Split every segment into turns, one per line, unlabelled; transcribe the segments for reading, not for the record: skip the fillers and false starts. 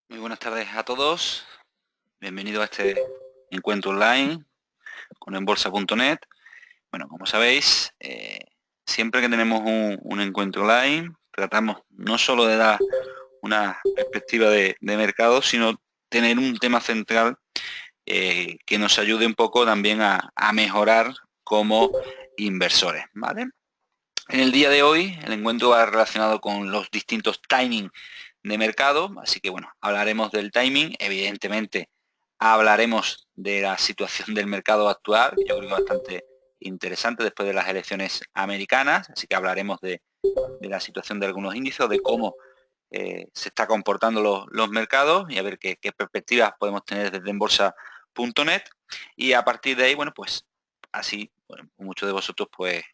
Muy buenas tardes a todos. Bienvenido a este encuentro online con enbolsa.net. Bueno, como sabéis, siempre que tenemos un encuentro online, tratamos no solo de dar una perspectiva de mercado, sino tener un tema central que nos ayude un poco también a mejorar como inversores, ¿vale? En el día de hoy, el encuentro va relacionado con los distintos timing de mercado, así que bueno, hablaremos del timing, evidentemente hablaremos de la situación del mercado actual, que yo creo que es bastante interesante después de las elecciones americanas, así que hablaremos de la situación de algunos índices, de cómo se está comportando los mercados y a ver qué perspectivas podemos tener desde enbolsa.net, y a partir de ahí, bueno, pues así, bueno, muchos de vosotros, pues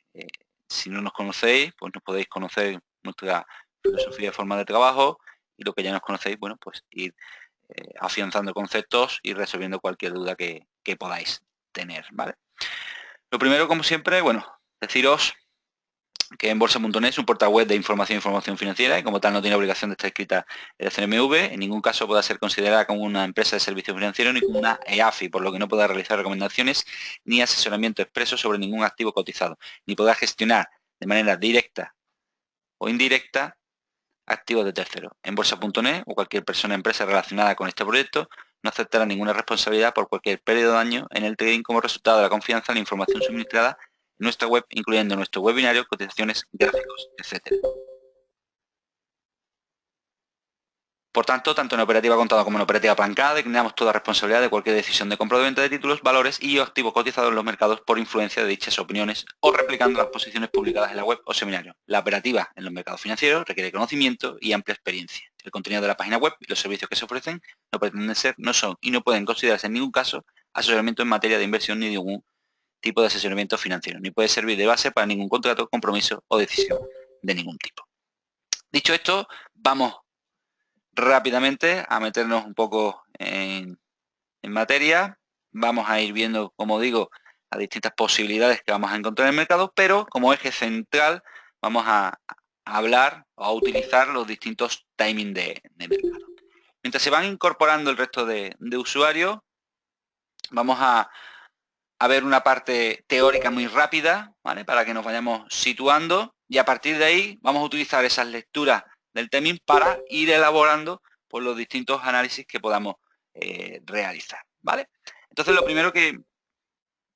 si no nos conocéis, pues nos podéis conocer nuestra filosofía de forma de trabajo, y lo que ya nos conocéis, bueno, pues ir afianzando conceptos y resolviendo cualquier duda que podáis tener, ¿vale? Lo primero, como siempre, bueno, deciros que enbolsa.net es un portal web de información financiera y como tal no tiene obligación de estar escrita en el CNMV, en ningún caso pueda ser considerada como una empresa de servicios financieros ni como una EAFI, por lo que no podrá realizar recomendaciones ni asesoramiento expreso sobre ningún activo cotizado, ni podrá gestionar de manera directa o indirecta activos de terceros. Enbolsa.net o cualquier persona o empresa relacionada con este proyecto no aceptará ninguna responsabilidad por cualquier pérdida o daño en el trading como resultado de la confianza en la información suministrada en nuestra web, incluyendo nuestro webinario, cotizaciones, gráficos, etc. Por tanto, tanto en operativa contada como en operativa apalancada, declinamos toda responsabilidad de cualquier decisión de compra o de venta de títulos, valores y activos cotizados en los mercados por influencia de dichas opiniones o replicando las posiciones publicadas en la web o seminario. La operativa en los mercados financieros requiere conocimiento y amplia experiencia. El contenido de la página web y los servicios que se ofrecen no pretenden ser, no son y no pueden considerarse en ningún caso asesoramiento en materia de inversión ni de ningún tipo de asesoramiento financiero, ni puede servir de base para ningún contrato, compromiso o decisión de ningún tipo. Dicho esto, vamos rápidamente a meternos un poco en materia. Vamos a ir viendo, como digo, las distintas posibilidades que vamos a encontrar en el mercado, pero como eje central vamos a hablar o a utilizar los distintos timing de mercado. Mientras se van incorporando el resto de usuarios, vamos a ver una parte teórica muy rápida, ¿vale? Para que nos vayamos situando, y a partir de ahí vamos a utilizar esas lecturas del timing para ir elaborando pues, los distintos análisis que podamos realizar, ¿vale? Entonces lo primero que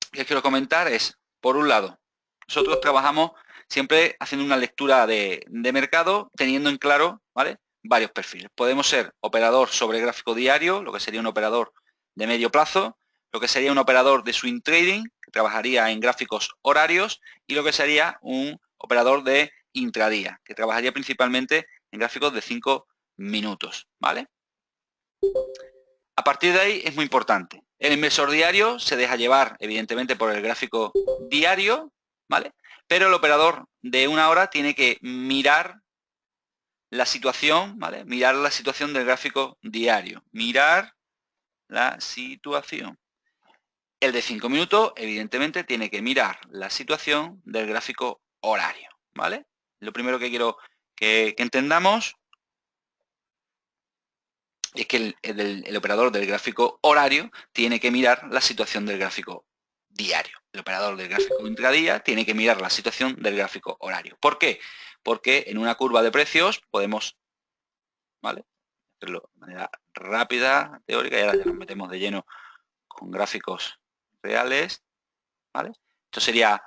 quiero comentar es, por un lado, nosotros trabajamos siempre haciendo una lectura de mercado, teniendo en claro, ¿vale?, varios perfiles. Podemos ser operador sobre gráfico diario, lo que sería un operador de medio plazo, lo que sería un operador de swing trading, que trabajaría en gráficos horarios, y lo que sería un operador de intradía, que trabajaría principalmente en gráficos de 5 minutos, ¿vale? A partir de ahí es muy importante. El inversor diario se deja llevar, evidentemente, por el gráfico diario, ¿vale? Pero el operador de una hora tiene que mirar la situación, ¿vale? Mirar la situación del gráfico diario. Mirar la situación. El de 5 minutos, evidentemente, tiene que mirar la situación del gráfico horario, ¿vale? Lo primero que quiero que entendamos es que el operador del gráfico horario tiene que mirar la situación del gráfico diario. El operador del gráfico intradía tiene que mirar la situación del gráfico horario. ¿Por qué? Porque en una curva de precios podemos, ¿vale?, hacerlo de manera rápida, teórica, y ahora ya nos metemos de lleno con gráficos reales, ¿vale? Esto sería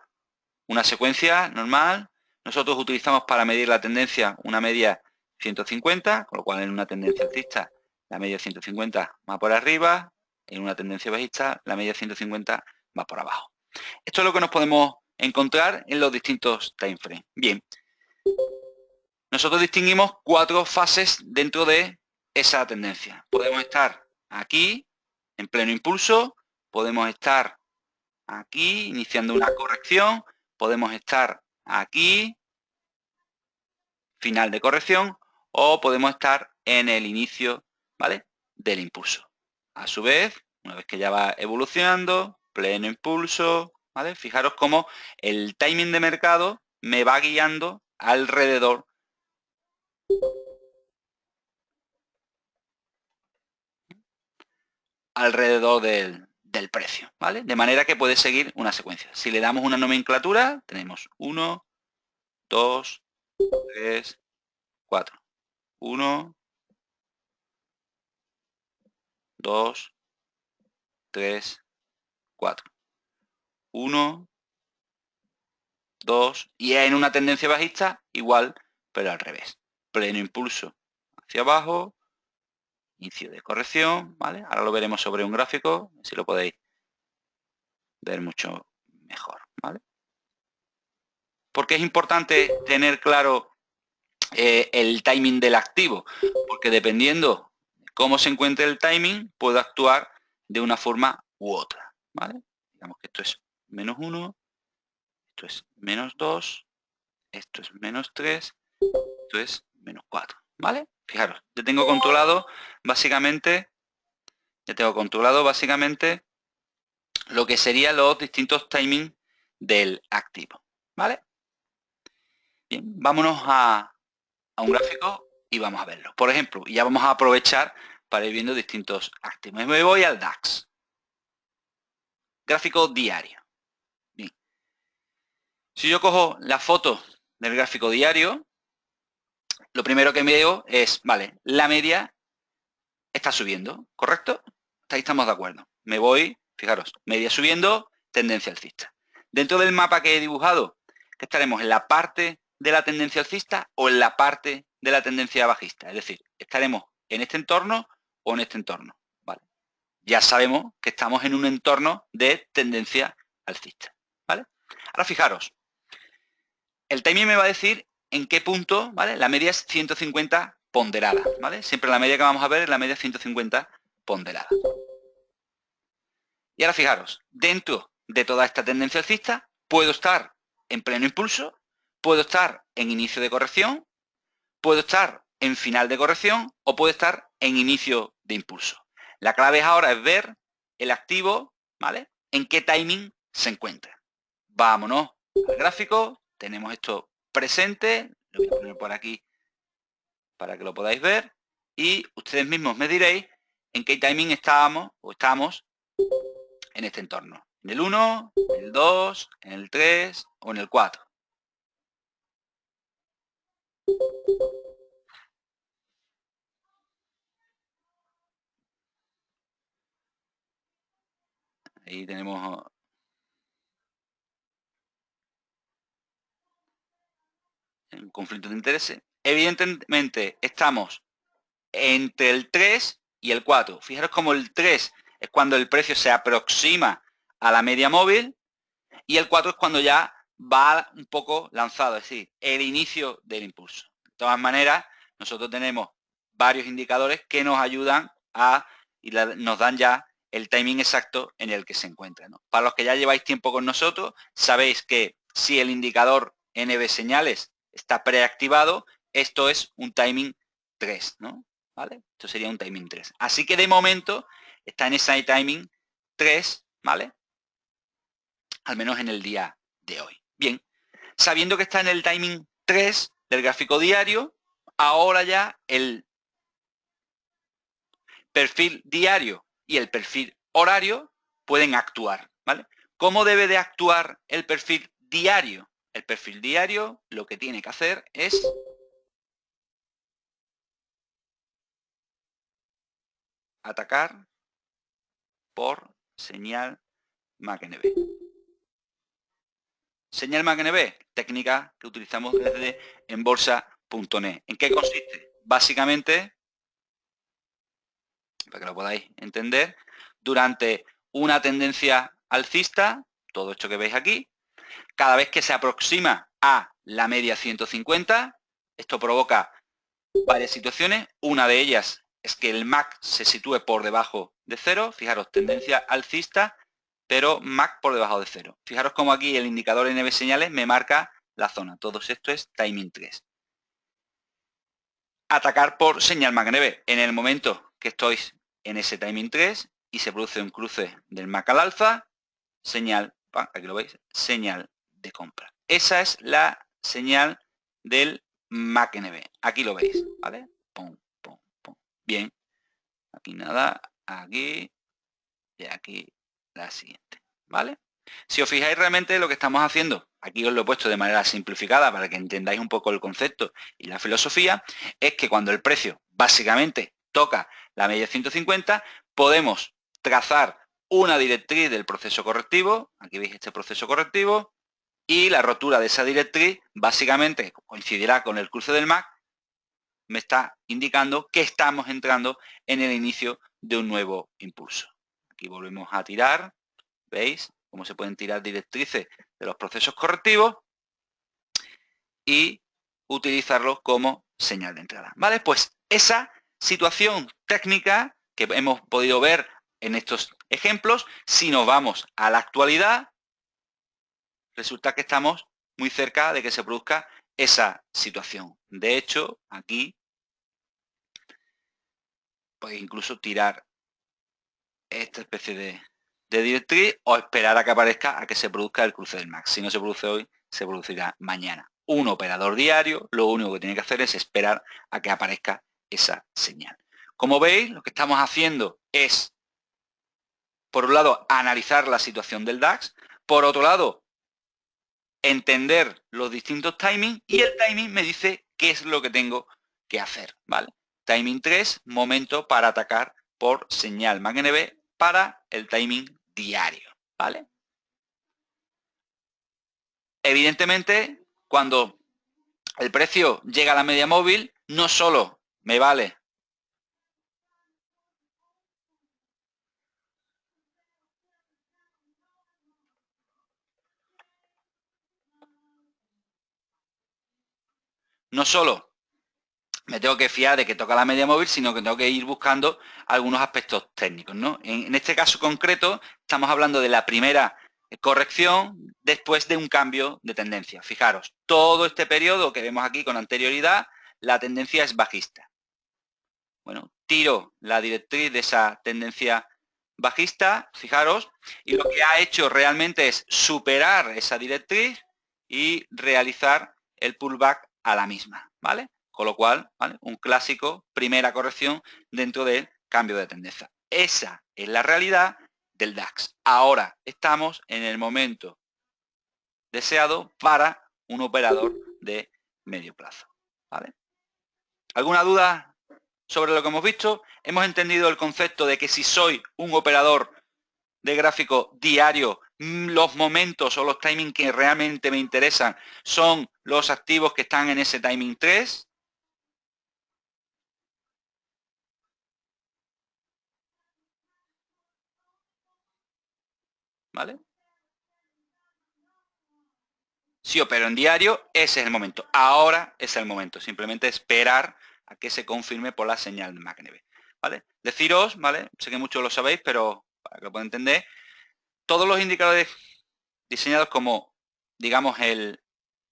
una secuencia normal. Nosotros utilizamos para medir la tendencia una media 150, con lo cual en una tendencia alcista la media 150 va por arriba, en una tendencia bajista la media 150 va por abajo. Esto es lo que nos podemos encontrar en los distintos time frames. Bien, nosotros distinguimos 4 fases dentro de esa tendencia. Podemos estar aquí, en pleno impulso, podemos estar aquí, iniciando una corrección, podemos estar aquí, final de corrección, o podemos estar en el inicio, ¿vale?, del impulso. A su vez, una vez que ya va evolucionando, pleno impulso, ¿vale? Fijaros cómo el timing de mercado me va guiando alrededor alrededor del precio, ¿vale? De manera que puede seguir una secuencia. Si le damos una nomenclatura, tenemos 1, 2, 3, 4. 1, 2, 3, 4. 1, 2, y en una tendencia bajista igual, pero al revés. Pleno impulso hacia abajo, inicio de corrección, ¿vale? Ahora lo veremos sobre un gráfico, si lo podéis ver mucho mejor, ¿vale? ¿Por qué es importante tener claro el timing del activo? Porque dependiendo de cómo se encuentre el timing, puedo actuar de una forma u otra, ¿vale? Digamos que esto es -1, esto es -2, esto es -3, esto es -4, ¿vale? Fijaros, ya tengo controlado básicamente lo que serían los distintos timings del activo, ¿vale? Bien, vámonos a un gráfico y vamos a verlo. Por ejemplo, ya vamos a aprovechar para ir viendo distintos activos. Me voy al DAX. Gráfico diario. Bien. Si yo cojo la foto del gráfico diario, lo primero que veo es, vale, la media está subiendo, ¿correcto? Ahí estamos de acuerdo. Me voy, fijaros, media subiendo, tendencia alcista. Dentro del mapa que he dibujado, ¿qué estaremos? ¿En la parte de la tendencia alcista o en la parte de la tendencia bajista? Es decir, ¿estaremos en este entorno o en este entorno? ¿Vale? Ya sabemos que estamos en un entorno de tendencia alcista, ¿vale? Ahora fijaros, el timing me va a decir en qué punto, ¿vale? La media es 150 ponderada, ¿vale? Siempre la media que vamos a ver es la media 150 ponderada. Y ahora fijaros, dentro de toda esta tendencia alcista, puedo estar en pleno impulso, puedo estar en inicio de corrección, puedo estar en final de corrección o puedo estar en inicio de impulso. La clave ahora es ver el activo, ¿vale? En qué timing se encuentra. Vámonos al gráfico, tenemos esto presente, lo voy a poner por aquí para que lo podáis ver y ustedes mismos me diréis en qué timing estamos en este entorno. En el 1, en el 2, en el 3 o en el 4. Ahí tenemos un conflicto de intereses. Evidentemente estamos entre el 3 y el 4. Fijaros como el 3 es cuando el precio se aproxima a la media móvil y el 4 es cuando ya va un poco lanzado, es decir, el inicio del impulso. De todas maneras, nosotros tenemos varios indicadores que nos ayudan nos dan ya el timing exacto en el que se encuentra, ¿no? Para los que ya lleváis tiempo con nosotros, sabéis que si el indicador NB señales está preactivado, esto es un timing 3, ¿no? ¿Vale? Esto sería un timing 3. Así que de momento está en ese timing 3, ¿vale? Al menos en el día de hoy. Bien, sabiendo que está en el timing 3 del gráfico diario, ahora ya el perfil diario y el perfil horario pueden actuar, ¿vale? ¿Cómo debe de actuar el perfil diario? El perfil diario lo que tiene que hacer es atacar por señal MACD. Señal MACD, técnica que utilizamos desde enbolsa.net. ¿En qué consiste? Básicamente, para que lo podáis entender, durante una tendencia alcista, todo esto que veis aquí, cada vez que se aproxima a la media 150, esto provoca varias situaciones. Una de ellas es que el MAC se sitúe por debajo de cero. Fijaros, tendencia alcista, pero MAC por debajo de cero. Fijaros como aquí el indicador NB señales me marca la zona. Todo esto es timing 3. Atacar por señal MACD. En el momento que estoy en ese timing 3 y se produce un cruce del MAC al alza, señal, aquí lo veis, señal de compra. Esa es la señal del MACD. Aquí lo veis, ¿vale? Pum, pum, pum. Bien. Aquí nada, aquí, y aquí la siguiente, ¿vale? Si os fijáis realmente lo que estamos haciendo, aquí os lo he puesto de manera simplificada para que entendáis un poco el concepto y la filosofía, es que cuando el precio básicamente toca la media 150, podemos trazar una directriz del proceso correctivo, aquí veis este proceso correctivo, y la rotura de esa directriz básicamente coincidirá con el cruce del MAC, me está indicando que estamos entrando en el inicio de un nuevo impulso. Aquí volvemos a tirar, ¿veis? Cómo se pueden tirar directrices de los procesos correctivos y utilizarlo como señal de entrada. ¿Vale? Pues esa situación técnica que hemos podido ver en estos ejemplos, si nos vamos a la actualidad, resulta que estamos muy cerca de que se produzca esa situación. De hecho, aquí, pues incluso tirar esta especie de directriz o esperar a que aparezca, a que se produzca el cruce del MAC. Si no se produce hoy, se producirá mañana. Un operador diario lo único que tiene que hacer es esperar a que aparezca esa señal. Como veis, lo que estamos haciendo es, por un lado, analizar la situación del DAX, por otro lado, entender los distintos timings y el timing me dice qué es lo que tengo que hacer, ¿vale? Timing 3, momento para atacar por señal MACD para el timing diario, ¿vale? Evidentemente, cuando el precio llega a la media móvil, no solo me vale no solo me tengo que fiar de que toca la media móvil, sino que tengo que ir buscando algunos aspectos técnicos, ¿no? En este caso concreto, estamos hablando de la primera corrección después de un cambio de tendencia. Fijaros, todo este periodo que vemos aquí con anterioridad, la tendencia es bajista. Bueno, tiro la directriz de esa tendencia bajista, fijaros, y lo que ha hecho realmente es superar esa directriz y realizar el pullback a la misma, ¿vale? Con lo cual, ¿vale? Un clásico, primera corrección dentro del cambio de tendencia. Esa es la realidad del DAX. Ahora estamos en el momento deseado para un operador de medio plazo, ¿vale? ¿Alguna duda sobre lo que hemos visto? Hemos entendido el concepto de que si soy un operador de gráfico diario, los momentos o los timings que realmente me interesan son los activos que están en ese timing 3. ¿Vale? Si opero en diario, ese es el momento. Ahora es el momento. Simplemente esperar a que se confirme por la señal de MACD. ¿Vale? Deciros, ¿vale? Sé que muchos lo sabéis, pero para que lo puedan entender, todos los indicadores diseñados como, digamos, el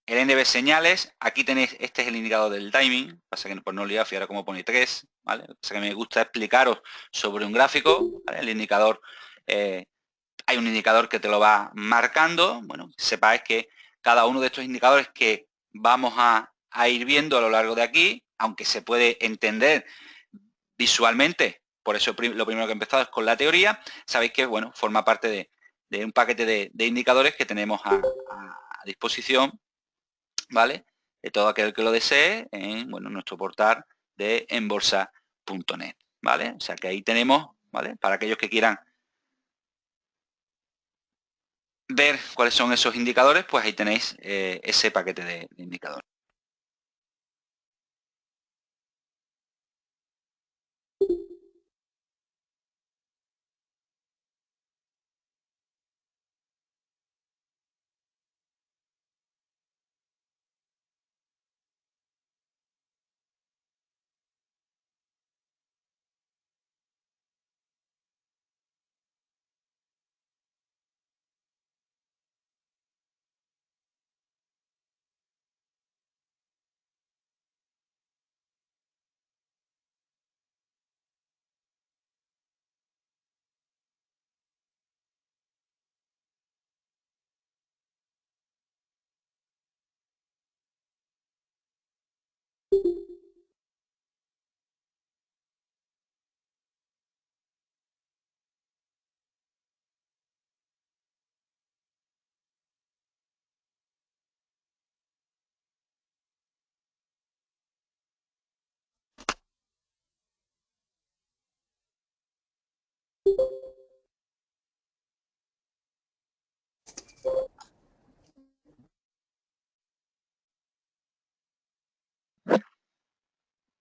NB señales, aquí tenéis, este es el indicador del timing, pasa que por no liar, ahora como pone 3, ¿vale? Pasa que me gusta explicaros sobre un gráfico, ¿vale? El indicador, hay un indicador que te lo va marcando, bueno, sepáis que cada uno de estos indicadores que vamos a ir viendo a lo largo de aquí, aunque se puede entender visualmente, por eso lo primero que he empezado es con la teoría, sabéis que, bueno, forma parte de un paquete de indicadores que tenemos a disposición, ¿vale? De todo aquel que lo desee en, bueno, nuestro portal de enbolsa.net, ¿vale? O sea que ahí tenemos, ¿vale? Para aquellos que quieran ver cuáles son esos indicadores, pues ahí tenéis ese paquete de indicadores.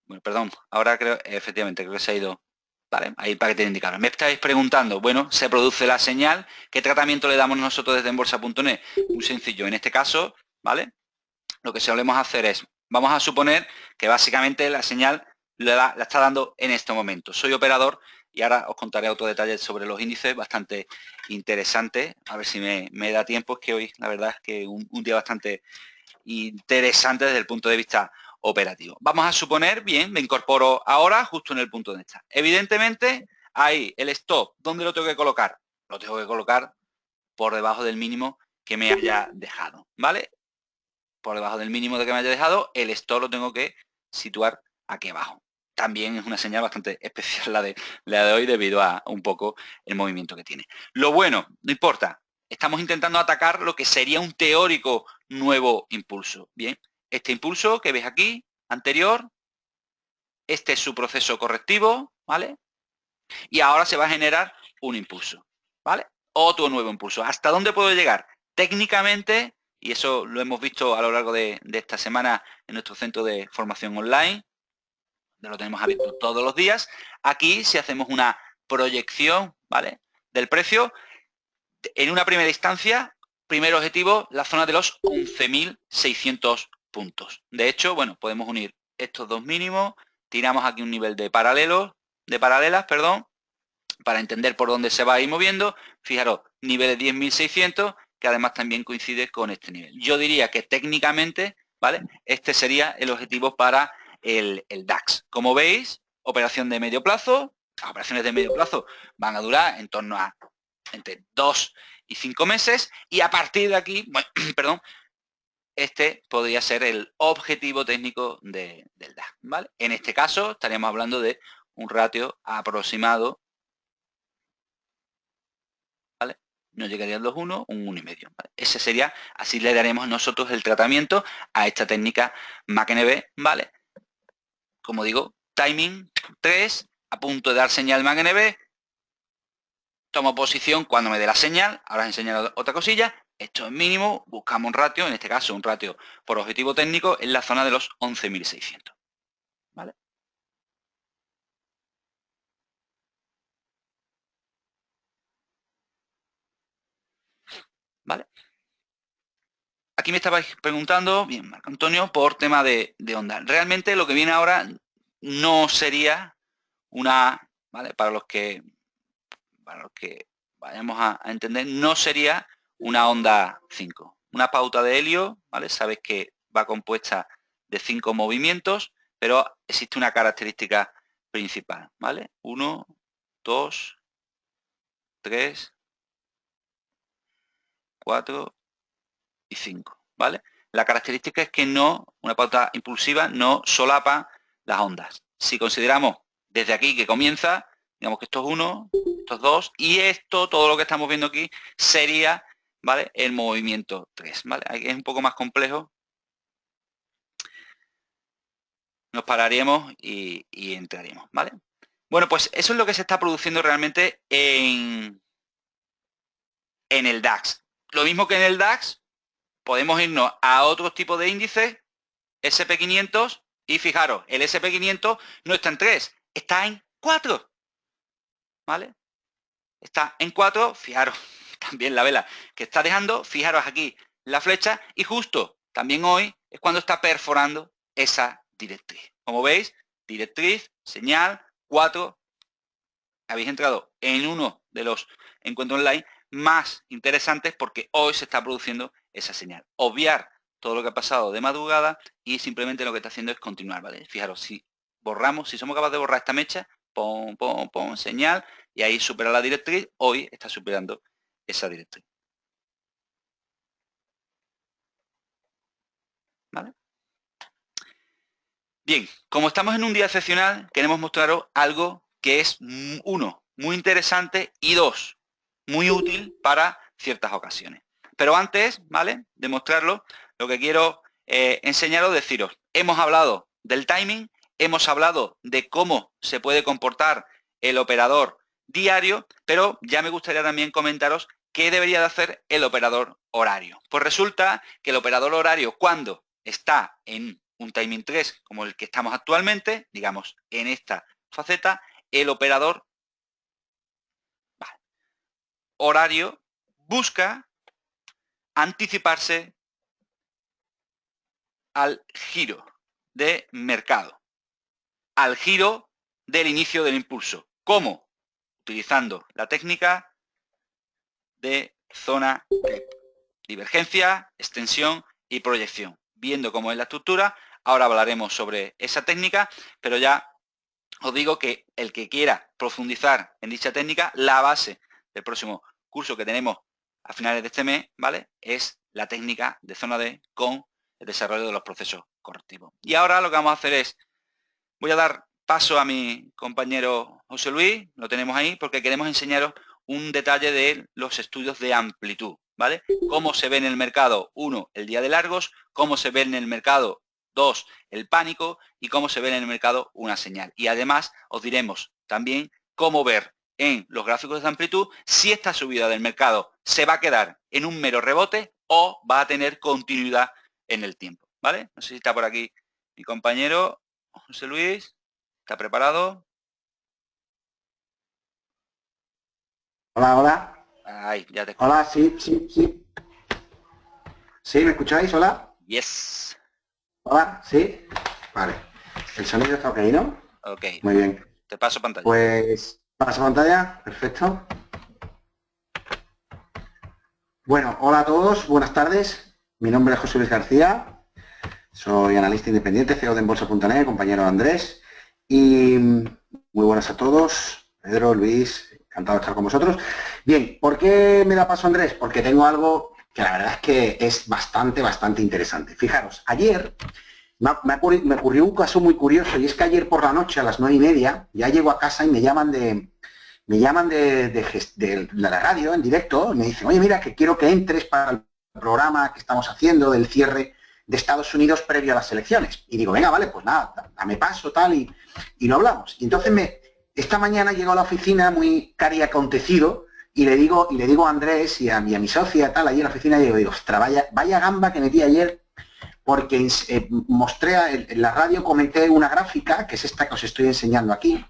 Bueno, perdón, ahora creo, efectivamente, creo que se ha ido. Vale, ahí para que te indicara. Me estáis preguntando, bueno, se produce la señal, ¿qué tratamiento le damos nosotros desde Enbolsa.net? Muy sencillo, en este caso, ¿vale? Lo que solemos hacer es, vamos a suponer que básicamente la señal la está dando en este momento. Soy operador y ahora os contaré otro detalle sobre los índices bastante interesante. A ver si me da tiempo, es que hoy la verdad es que un día bastante interesante desde el punto de vista operativo. Vamos a suponer, bien, me incorporo ahora justo en el punto donde está. Evidentemente, ahí el stop, ¿dónde lo tengo que colocar? Lo tengo que colocar por debajo del mínimo que me haya dejado, ¿vale? Por debajo del mínimo de que me haya dejado, el stop lo tengo que situar aquí abajo. También es una señal bastante especial la de hoy debido a un poco el movimiento que tiene. Lo bueno, no importa, estamos intentando atacar lo que sería un teórico nuevo impulso. Bien, este impulso que ves aquí, anterior, este es su proceso correctivo, ¿vale? Y ahora se va a generar un impulso, ¿vale? Otro nuevo impulso. ¿Hasta dónde puedo llegar? Técnicamente, y eso lo hemos visto a lo largo de esta semana en nuestro centro de formación online, lo tenemos abierto todos los días. Aquí, si hacemos una proyección, ¿vale?, del precio, en una primera instancia, primer objetivo, la zona de los 11.600 puntos. De hecho, bueno, podemos unir estos dos mínimos, tiramos aquí un nivel de paralelas, para entender por dónde se va a ir moviendo. Fijaros, nivel de 10.600, que además también coincide con este nivel. Yo diría que técnicamente, ¿vale?, este sería el objetivo para el DAX. Como veis, operación de medio plazo. Las operaciones de medio plazo van a durar en torno a entre 2 y 5 meses. Y a partir de aquí, bueno, perdón, este podría ser el objetivo técnico del DAX, ¿vale? En este caso, estaríamos hablando de un ratio aproximado, ¿vale? No llegaría al 2,1, un 1,5. ¿Vale? Ese sería, así le daremos nosotros el tratamiento a esta técnica MACNB, ¿vale? Como digo, timing 3, a punto de dar señal MACNB, tomo posición cuando me dé la señal. Ahora os he enseñado otra cosilla. Esto es mínimo, buscamos un ratio, en este caso un ratio por objetivo técnico en la zona de los 11.600. ¿Vale? ¿Vale? Aquí me estabais preguntando, bien, Marco Antonio, por tema de onda. Realmente lo que viene ahora no sería una, ¿vale?, para los que vayamos a entender, no sería una onda 5. Una pauta de helio, ¿vale? Sabes que va compuesta de 5 movimientos, pero existe una característica principal, ¿vale? 1, 2, 3, 4 y 5, ¿vale? La característica es que no, una pauta impulsiva no solapa las ondas. Si consideramos desde aquí que comienza, digamos que esto es 1, esto es 2, y esto, todo lo que estamos viendo aquí, sería, ¿vale?, el movimiento 3, ¿vale? Aquí es un poco más complejo. Nos pararíamos y entraríamos, ¿vale? Bueno, pues eso es lo que se está produciendo realmente en el DAX. Lo mismo que en el DAX, podemos irnos a otros tipos de índices, SP500, y fijaros, el SP500 no está en 3, está en 4, ¿vale? Está en 4, fijaros, también la vela que está dejando, fijaros aquí la flecha, y justo también hoy es cuando está perforando esa directriz. Como veis, directriz, señal, 4, habéis entrado en uno de los encuentros online más interesantes porque hoy se está produciendo esa señal. Obviar todo lo que ha pasado de madrugada y simplemente lo que está haciendo es continuar, ¿vale? Fijaros, si borramos, si somos capaces de borrar esta mecha, pon, pon, pon, señal, y ahí supera la directriz, hoy está superando esa directriz. ¿Vale? Bien, como estamos en un día excepcional, queremos mostraros algo que es, uno, muy interesante, y dos, muy útil para ciertas ocasiones. Pero antes, ¿vale?, de mostrarlo, lo que quiero enseñaros, deciros, hemos hablado del timing, hemos hablado de cómo se puede comportar el operador diario, pero ya me gustaría también comentaros qué debería de hacer el operador horario. Pues resulta que el operador horario, cuando está en un timing 3 como el que estamos actualmente, digamos en esta faceta, el operador horario busca anticiparse al giro de mercado, al giro del inicio del impulso. ¿Cómo? Utilizando la técnica de zona CRIP. Divergencia, extensión y proyección. Viendo cómo es la estructura, ahora hablaremos sobre esa técnica, pero ya os digo que el que quiera profundizar en dicha técnica, la base del próximo curso que tenemos a finales de este mes, ¿vale? Es la técnica de zona D con el desarrollo de los procesos correctivos. Y ahora lo que vamos a hacer es, voy a dar paso a mi compañero José Luis, lo tenemos ahí, porque queremos enseñaros un detalle de los estudios de amplitud, ¿vale? Cómo se ve en el mercado, 1, el día de largos, cómo se ve en el mercado, 2, el pánico, y cómo se ve en el mercado una señal. Y además os diremos también cómo ver en los gráficos de amplitud si esta subida del mercado se va a quedar en un mero rebote o va a tener continuidad en el tiempo, ¿vale? No sé si está por aquí mi compañero José Luis, ¿está preparado?
Hola, hola.
Ahí, ya te escucho.
Hola, sí, sí, sí. ¿Sí? ¿Me escucháis? Hola.
Yes.
Hola, ¿sí? Vale. El sonido está ok, ¿no?
Ok.
Muy bien.
Te paso pantalla.
Pues, paso pantalla. Perfecto. Bueno, hola a todos. Buenas tardes. Mi nombre es José Luis García. Soy analista independiente, CEO de Enbolsa.net, compañero de Andrés. Y muy buenas a todos. Pedro, Luis, encantado de estar con vosotros. Bien, ¿por qué me da paso Andrés? Porque tengo algo que la verdad es que es bastante interesante. Fijaros, ayer me ocurrió un caso muy curioso, y es que ayer por la noche a las 9:30 ya llego a casa y me llaman de la radio en directo, y me dicen, oye, mira, que quiero que entres para el programa que estamos haciendo del cierre de Estados Unidos previo a las elecciones. Y digo, venga, vale, pues nada, dame paso, tal, y lo hablamos. Y entonces esta mañana llego a la oficina muy cariacontecido y le digo a Andrés y a mi socia, tal, allí en la oficina, y digo, ostras, vaya gamba que metí ayer, porque mostré en la radio, comenté una gráfica, que es esta que os estoy enseñando aquí,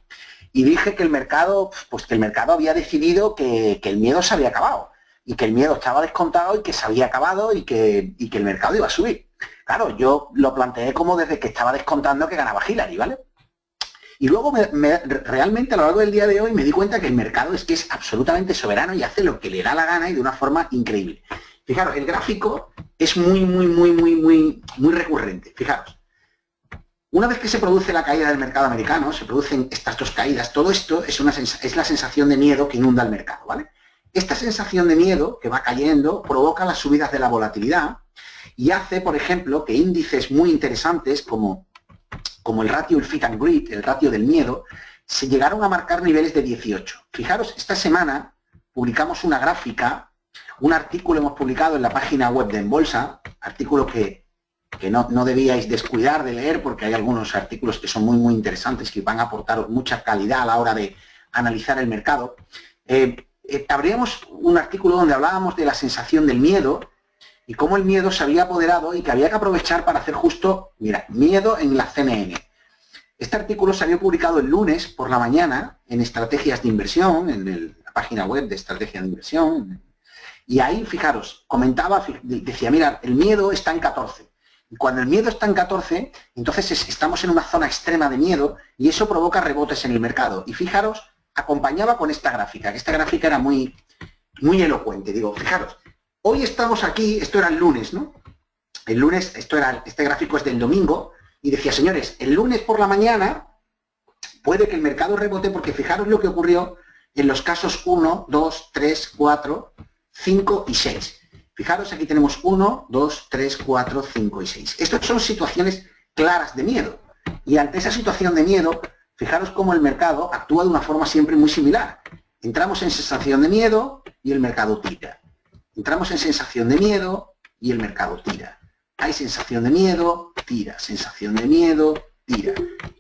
y dije que el mercado, pues que el mercado había decidido que el miedo se había acabado, y que el miedo estaba descontado y que se había acabado y que el mercado iba a subir. Claro, yo lo planteé como desde que estaba descontando que ganaba Hillary, ¿vale? Y luego realmente a lo largo del día de hoy me di cuenta que el mercado es que es absolutamente soberano y hace lo que le da la gana y de una forma increíble. Fijaros, el gráfico es muy recurrente. Fijaros, una vez que se produce la caída del mercado americano, se producen estas dos caídas, todo esto es la sensación de miedo que inunda el mercado, ¿vale? Esta sensación de miedo que va cayendo provoca las subidas de la volatilidad y hace, por ejemplo, que índices muy interesantes como el ratio, el Fit and Greed, el ratio del miedo, se llegaron a marcar niveles de 18. Fijaros, esta semana publicamos una gráfica, un artículo hemos publicado en la página web de Enbolsa, artículo que no debíais descuidar de leer, porque hay algunos artículos que son muy interesantes, que van a aportaros mucha calidad a la hora de analizar el mercado. Abríamos un artículo donde hablábamos de la sensación del miedo y cómo el miedo se había apoderado y que había que aprovechar para hacer justo, mira, miedo en la CNN. Este artículo salió publicado el lunes por la mañana en Estrategias de Inversión, en la página web de Estrategias de Inversión. Y ahí, fijaros, comentaba, decía, mira, el miedo está en 14. Y cuando el miedo está en 14, entonces estamos en una zona extrema de miedo y eso provoca rebotes en el mercado. Y fijaros, acompañaba con esta gráfica, que esta gráfica era muy elocuente. Digo, fijaros, hoy estamos aquí, esto era el lunes, ¿no? El lunes, este gráfico es del domingo, y decía, señores, el lunes por la mañana puede que el mercado rebote, porque fijaros lo que ocurrió en los casos 1, 2, 3, 4, 5 y 6. Fijaros, aquí tenemos 1, 2, 3, 4, 5 y 6. Estas son situaciones claras de miedo. Y ante esa situación de miedo, fijaros cómo el mercado actúa de una forma siempre muy similar. Entramos en sensación de miedo y el mercado tira. Entramos en sensación de miedo y el mercado tira. Hay sensación de miedo, tira. Sensación de miedo, tira.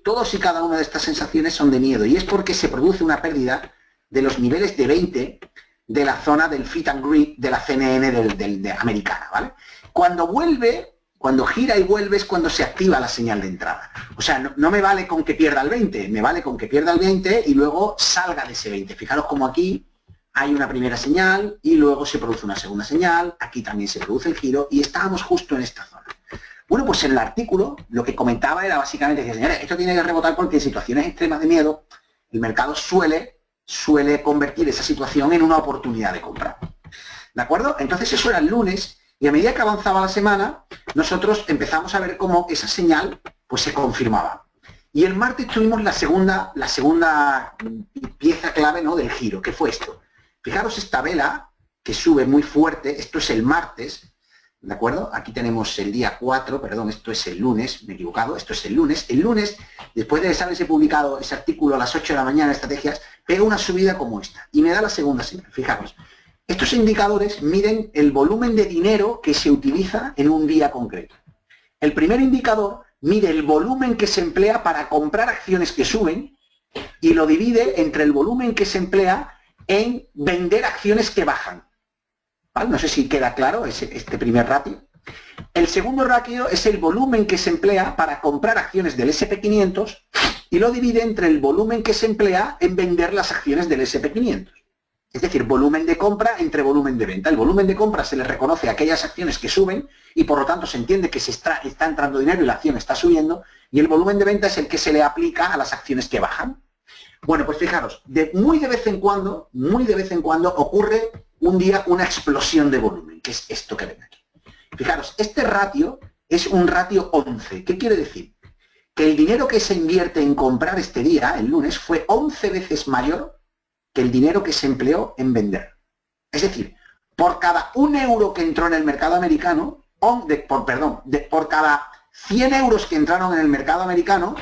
Todos y cada una de estas sensaciones son de miedo y es porque se produce una pérdida de los niveles de 20 de la zona del fit and grid de la CNN de americana, ¿vale? Cuando vuelve, cuando gira y vuelve es cuando se activa la señal de entrada. O sea, no me vale con que pierda el 20, me vale con que pierda el 20 y luego salga de ese 20. Fijaros como aquí hay una primera señal y luego se produce una segunda señal, aquí también se produce el giro y estábamos justo en esta zona. Bueno, pues en el artículo lo que comentaba era básicamente que, señores, esto tiene que rebotar porque en situaciones extremas de miedo el mercado suele convertir esa situación en una oportunidad de compra. ¿De acuerdo? Entonces eso era el lunes y a medida que avanzaba la semana, nosotros empezamos a ver cómo esa señal pues se confirmaba. Y el martes tuvimos la segunda pieza clave, ¿no?, del giro, que fue esto. Fijaros esta vela que sube muy fuerte, esto es el martes, ¿de acuerdo? Aquí tenemos el día 4, perdón, esto es el lunes, me he equivocado, esto es el lunes. El lunes, después de haberse publicado ese artículo a las 8 de la mañana, estrategias, pega una subida como esta y me da la segunda señal. Fijaros, estos indicadores miden el volumen de dinero que se utiliza en un día concreto. El primer indicador mide el volumen que se emplea para comprar acciones que suben y lo divide entre el volumen que se emplea en vender acciones que bajan. ¿Vale? No sé si queda claro este primer ratio. El segundo ratio es el volumen que se emplea para comprar acciones del SP500 y lo divide entre el volumen que se emplea en vender las acciones del SP500. Es decir, volumen de compra entre volumen de venta. El volumen de compra se le reconoce a aquellas acciones que suben y por lo tanto se entiende que se está entrando dinero y la acción está subiendo, y el volumen de venta es el que se le aplica a las acciones que bajan. Bueno, pues fijaros, muy de vez en cuando ocurre un día una explosión de volumen, que es esto que ven aquí. Fijaros, este ratio es un ratio 11. ¿Qué quiere decir? Que el dinero que se invierte en comprar este día, el lunes, fue 11 veces mayor que el dinero que se empleó en vender. Es decir, por cada 1 euro que entró en el mercado americano, por cada 100 euros que entraron en el mercado americano,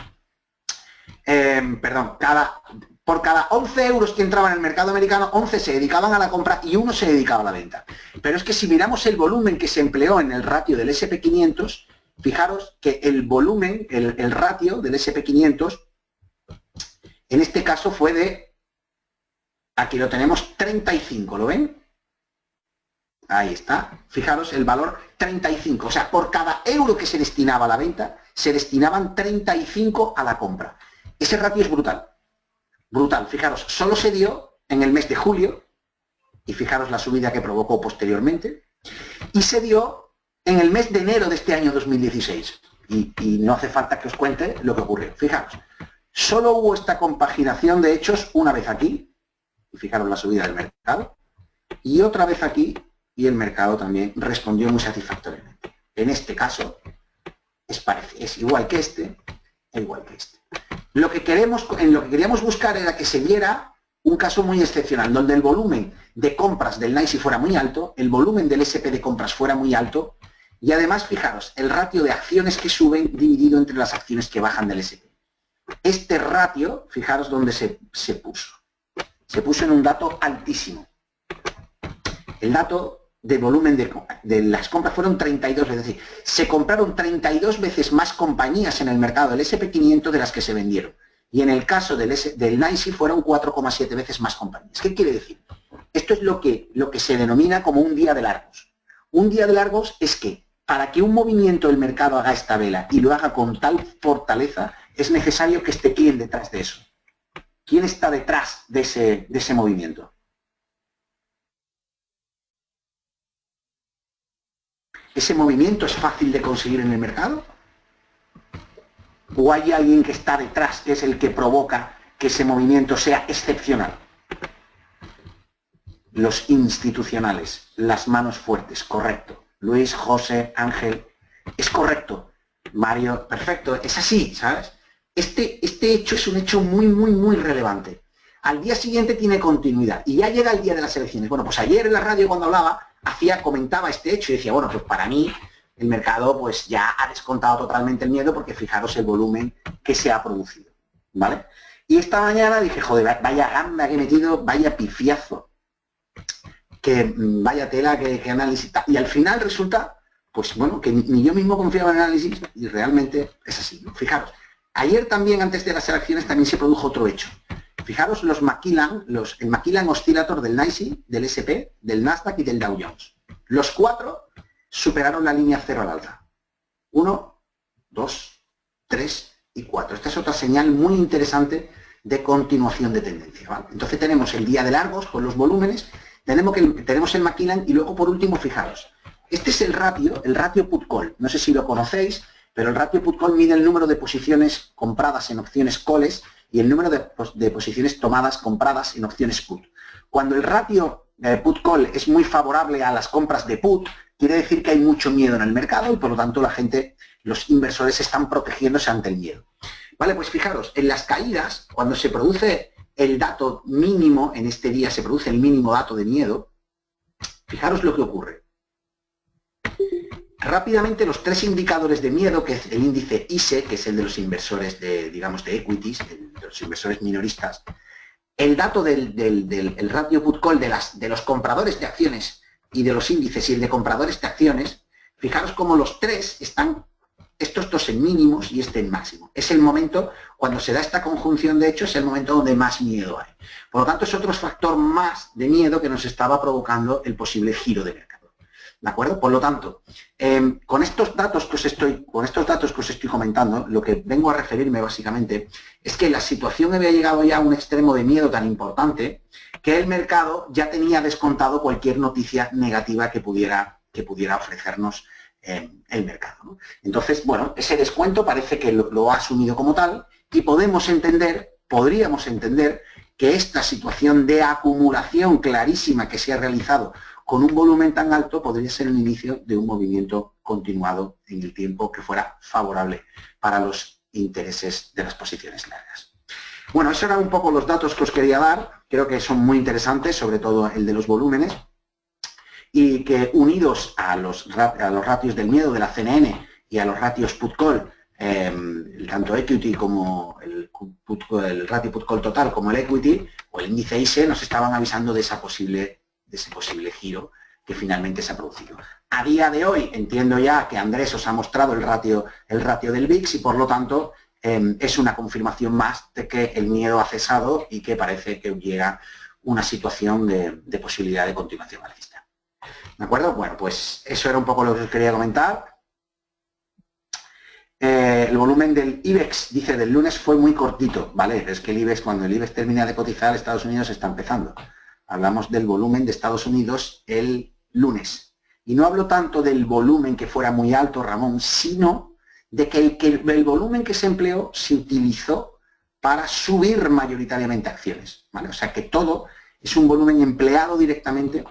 por cada 11 euros que entraban en el mercado americano, 11 se dedicaban a la compra y 1 se dedicaba a la venta. Pero es que si miramos el volumen que se empleó en el ratio del SP500, fijaros que el volumen, el ratio del SP500, en este caso fue de, aquí lo tenemos, 35, ¿lo ven? Ahí está, fijaros el valor 35, o sea, por cada euro que se destinaba a la venta, se destinaban 35 a la compra. Ese ratio es brutal, brutal. Fijaros, solo se dio en el mes de julio, y fijaros la subida que provocó posteriormente, y se dio en el mes de enero de este año 2016. Y no hace falta que os cuente lo que ocurrió. Fijaros, solo hubo esta compaginación de hechos una vez aquí, y fijaros la subida del mercado, y otra vez aquí, y el mercado también respondió muy satisfactoriamente. En este caso, es igual que este, e igual que este. En lo que queríamos buscar era que se diera un caso muy excepcional, donde el volumen de compras del NYSE fuera muy alto, el volumen del SP de compras fuera muy alto, y además, fijaros, el ratio de acciones que suben dividido entre las acciones que bajan del SP. Este ratio, fijaros dónde se puso. Se puso en un dato altísimo. El dato de volumen de las compras fueron 32 veces. Es decir, se compraron 32 veces más compañías en el mercado del SP500 de las que se vendieron. Y en el caso del NYSE fueron 4,7 veces más compañías. ¿Qué quiere decir? Esto es lo que se denomina como un día de largos. Un día de largos es que para que un movimiento del mercado haga esta vela y lo haga con tal fortaleza, es necesario que esté quién detrás de eso. ¿Quién está detrás de ese movimiento? ¿Ese movimiento es fácil de conseguir en el mercado? ¿O hay alguien que está detrás, que es el que provoca que ese movimiento sea excepcional? Los institucionales, las manos fuertes, correcto. Luis, José, Ángel, es correcto. Mario, perfecto, es así, ¿sabes? Este hecho es un hecho muy, muy, muy relevante. Al día siguiente tiene continuidad y ya llega el día de las elecciones. Bueno, pues ayer en la radio cuando hablaba, comentaba este hecho y decía, bueno, pues para mí el mercado pues ya ha descontado totalmente el miedo porque fijaros el volumen que se ha producido, ¿vale? Y esta mañana dije, joder, vaya gamba que he metido, vaya pifiazo, que vaya tela, que análisis, y al final resulta, pues bueno, que ni yo mismo confiaba en el análisis y realmente es así, ¿no? Fijaros, ayer también, antes de las elecciones, también se produjo otro hecho. Fijaros los Macmillan, el Macmillan Oscillator del NYSE, del SP, del Nasdaq y del Dow Jones. Los 4 superaron la línea cero al alza. 1, 2, 3 y 4. Esta es otra señal muy interesante de continuación de tendencia, ¿vale? Entonces tenemos el día de largos con los volúmenes, tenemos el Macmillan y luego por último, fijaros, este es el ratio put-call. No sé si lo conocéis, pero el ratio put-call mide el número de posiciones compradas en opciones calls y el número de posiciones tomadas compradas en opciones put. Cuando el ratio put-call es muy favorable a las compras de put, quiere decir que hay mucho miedo en el mercado y por lo tanto la gente, los inversores están protegiéndose ante el miedo. Vale, pues fijaros, en las caídas, cuando se produce el dato mínimo, en este día se produce el mínimo dato de miedo, fijaros lo que ocurre. Rápidamente los 3 indicadores de miedo, que es el índice ISE, que es el de los inversores de, digamos, de equities, de los inversores minoristas, el dato del ratio put-call de los compradores de acciones y de los índices y el de compradores de acciones, fijaros cómo los 3 están, estos 2 en mínimos y este en máximo. Es el momento, cuando se da esta conjunción de hechos, es el momento donde más miedo hay. Por lo tanto, es otro factor más de miedo que nos estaba provocando el posible giro de mercado. ¿De acuerdo? Por lo tanto, con estos datos que os estoy comentando, lo que vengo a referirme básicamente es que la situación había llegado ya a un extremo de miedo tan importante que el mercado ya tenía descontado cualquier noticia negativa que pudiera ofrecernos el mercado, ¿no? Entonces, bueno, ese descuento parece que lo ha asumido como tal y podríamos entender que esta situación de acumulación clarísima que se ha realizado con un volumen tan alto podría ser el inicio de un movimiento continuado en el tiempo que fuera favorable para los intereses de las posiciones largas. Bueno, esos eran un poco los datos que os quería dar. Creo que son muy interesantes, sobre todo el de los volúmenes, y que unidos a los ratios del miedo de la CNN y a los ratios put-call, tanto equity como el ratio put-call total como el equity o el índice ISE nos estaban avisando de ese posible giro que finalmente se ha producido. A día de hoy entiendo ya que Andrés os ha mostrado el ratio del VIX y por lo tanto es una confirmación más de que el miedo ha cesado y que parece que llega una situación de posibilidad de continuación alcista. ¿De acuerdo? Bueno, pues eso era un poco lo que os quería comentar. El volumen del IBEX, dice, del lunes fue muy cortito, ¿vale? Es que el IBEX, cuando el IBEX termina de cotizar, Estados Unidos está empezando. Hablamos del volumen de Estados Unidos el lunes. Y no hablo tanto del volumen que fuera muy alto, Ramón, sino de que el volumen que se empleó se utilizó para subir mayoritariamente acciones, ¿vale? O sea que todo es un volumen empleado directamente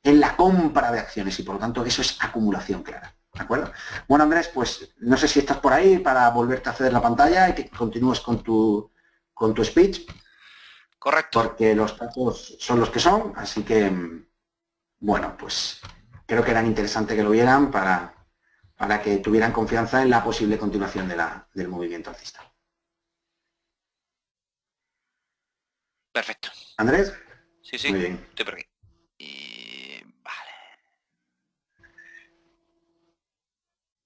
en la compra de acciones y por lo tanto eso es acumulación clara, ¿de acuerdo? Bueno, Andrés, pues no sé si estás por ahí para volverte a ceder la pantalla y que continúes con tu speech.
Correcto.
Porque los datos son los que son, así que, bueno, pues creo que era interesante que lo vieran para que tuvieran confianza en la posible continuación del movimiento alcista.
Perfecto.
¿Andrés?
Sí,
muy bien.
Estoy por aquí. Y vale.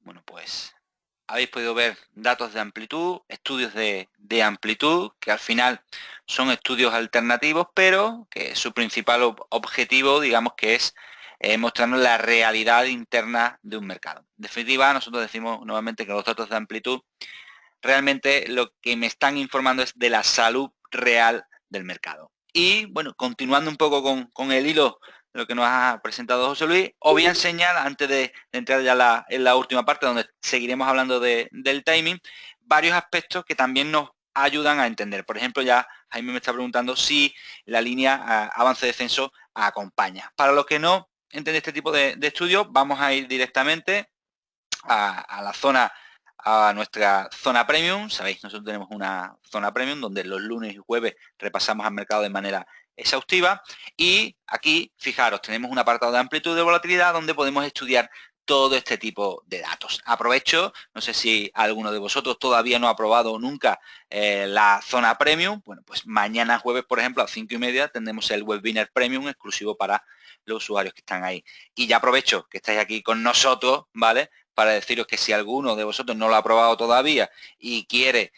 Bueno, pues habéis podido ver datos de amplitud, estudios de amplitud, que al final son estudios alternativos, pero que su principal objetivo, digamos, que es mostrarnos la realidad interna de un mercado. En definitiva, nosotros decimos nuevamente que los datos de amplitud realmente lo que me están informando es de la salud real del mercado. Y bueno, continuando un poco con el hilo de lo que nos ha presentado José Luis, os voy a enseñar, antes de entrar ya en la última parte, donde seguiremos hablando del timing, varios aspectos que también nos ayudan a entender. Por ejemplo, ya Jaime me está preguntando si la línea avance-descenso acompaña. Para los que no entienden este tipo de estudios, vamos a ir directamente a la zona, a nuestra zona premium. Sabéis, nosotros tenemos una zona premium donde los lunes y jueves repasamos al mercado de manera exhaustiva y aquí, fijaros, tenemos un apartado de amplitud de volatilidad donde podemos estudiar todo este tipo de datos. Aprovecho, no sé si alguno de vosotros todavía no ha probado nunca la zona premium. Bueno, pues mañana jueves, por ejemplo, a 5:30 tendremos el webinar premium exclusivo para los usuarios que están ahí. Y ya aprovecho que estáis aquí con nosotros, ¿vale? para deciros que si alguno de vosotros no lo ha probado todavía y quiere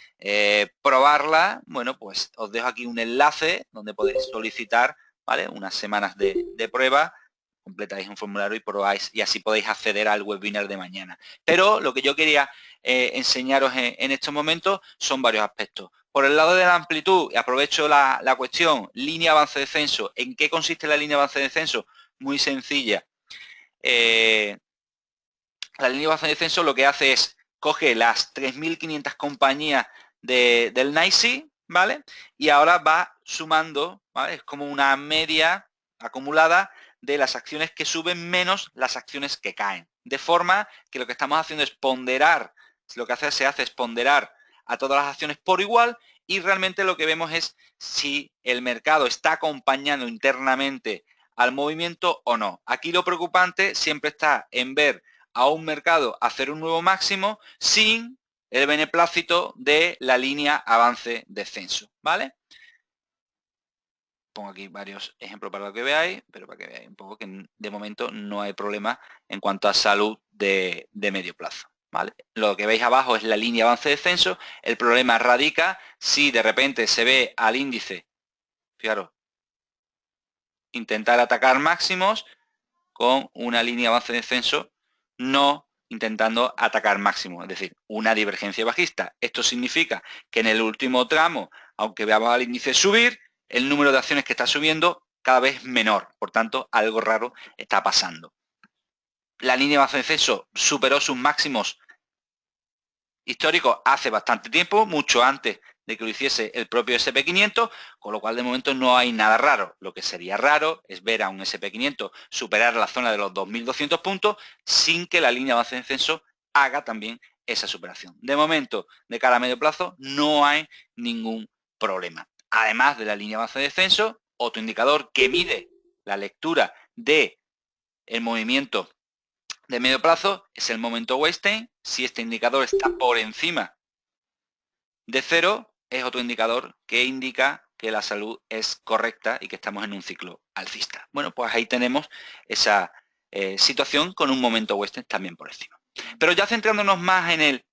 probarla, bueno, pues os dejo aquí un enlace donde podéis solicitar, ¿vale?, unas semanas de prueba, completáis un formulario y probáis, y así podéis acceder al webinar de mañana. Pero lo que yo quería enseñaros en estos momentos son varios aspectos. Por el lado de la amplitud, aprovecho la cuestión, línea avance-descenso. ¿En qué consiste la línea avance-descenso? Muy sencilla. La línea avance-descenso lo que hace es, coge las 3.500 compañías del NYSE, ¿vale? Y ahora va sumando, ¿vale? Es como una media acumulada de las acciones que suben menos las acciones que caen. De forma que lo que estamos haciendo es ponderar, lo que se hace es ponderar a todas las acciones por igual, y realmente lo que vemos es si el mercado está acompañando internamente al movimiento o no. Aquí lo preocupante siempre está en ver a un mercado hacer un nuevo máximo sin el beneplácito de la línea avance-descenso, ¿vale? Pongo aquí varios ejemplos para que veáis, pero para que veáis un poco que de momento no hay problema en cuanto a salud de medio plazo, ¿vale? Lo que veis abajo es la línea avance-descenso. El problema radica si de repente se ve al índice, fijaros, intentar atacar máximos con una línea avance-descenso no intentando atacar máximo, es decir, una divergencia bajista. Esto significa que en el último tramo, aunque veamos al índice subir, el número de acciones que está subiendo cada vez es menor. Por tanto, algo raro está pasando. La línea avance-descenso superó sus máximos históricos hace bastante tiempo, mucho antes de que lo hiciese el propio SP500, con lo cual de momento no hay nada raro. Lo que sería raro es ver a un SP500 superar la zona de los 2.200 puntos sin que la línea avance descenso haga también esa superación. De momento, de cara a medio plazo, no hay ningún problema. Además de la línea avance descenso, otro indicador que mide la lectura de el movimiento de medio plazo es el momento Weinstein. Si este indicador está por encima de 0, es otro indicador que indica que la salud es correcta y que estamos en un ciclo alcista. Bueno, pues ahí tenemos esa situación con un momento Weinstein también por encima. Pero ya centrándonos más en el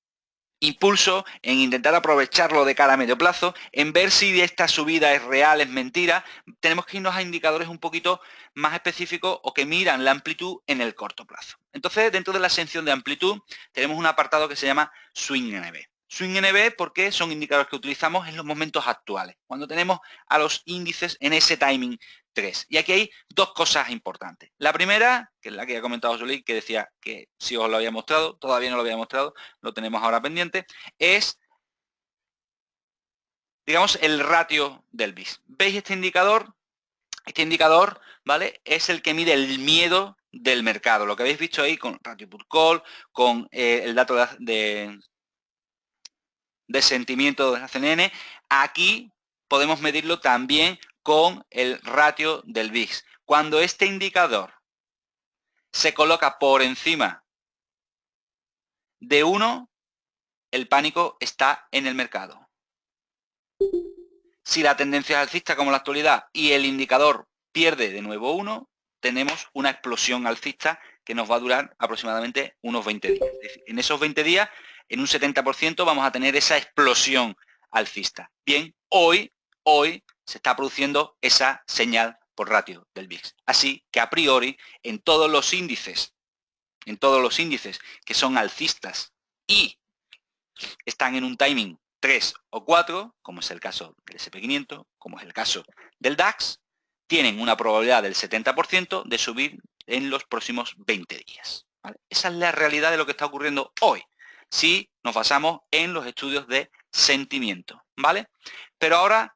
impulso, en intentar aprovecharlo de cara a medio plazo, en ver si esta subida es real, es mentira, tenemos que irnos a indicadores un poquito más específicos o que miran la amplitud en el corto plazo. Entonces, dentro de la sección de amplitud, tenemos un apartado que se llama Swing NB. Swing NB porque son indicadores que utilizamos en los momentos actuales, cuando tenemos a los índices en ese timing 3. Y aquí hay dos cosas importantes. La primera, que es la que ha comentado Solí, que decía que si os lo había mostrado, todavía no lo había mostrado, lo tenemos ahora pendiente, es, digamos, el ratio del VIX. ¿Veis este indicador? Este indicador, ¿vale?, es el que mide el miedo del mercado. Lo que habéis visto ahí con ratio put call, con el dato de sentimiento de la CNN, aquí podemos medirlo también con el ratio del VIX. Cuando este indicador se coloca por encima de 1, el pánico está en el mercado. Si la tendencia es alcista como en la actualidad y el indicador pierde de nuevo 1, tenemos una explosión alcista que nos va a durar aproximadamente unos 20 días. Es decir, en esos 20 días, en un 70% vamos a tener esa explosión alcista. Bien, hoy se está produciendo esa señal por ratio del VIX. Así que a priori, en todos los índices que son alcistas y están en un timing 3 o 4, como es el caso del SP500, como es el caso del DAX, tienen una probabilidad del 70% de subir en los próximos 20 días. ¿Vale? Esa es la realidad de lo que está ocurriendo hoy, si nos basamos en los estudios de sentimiento, ¿vale? Pero ahora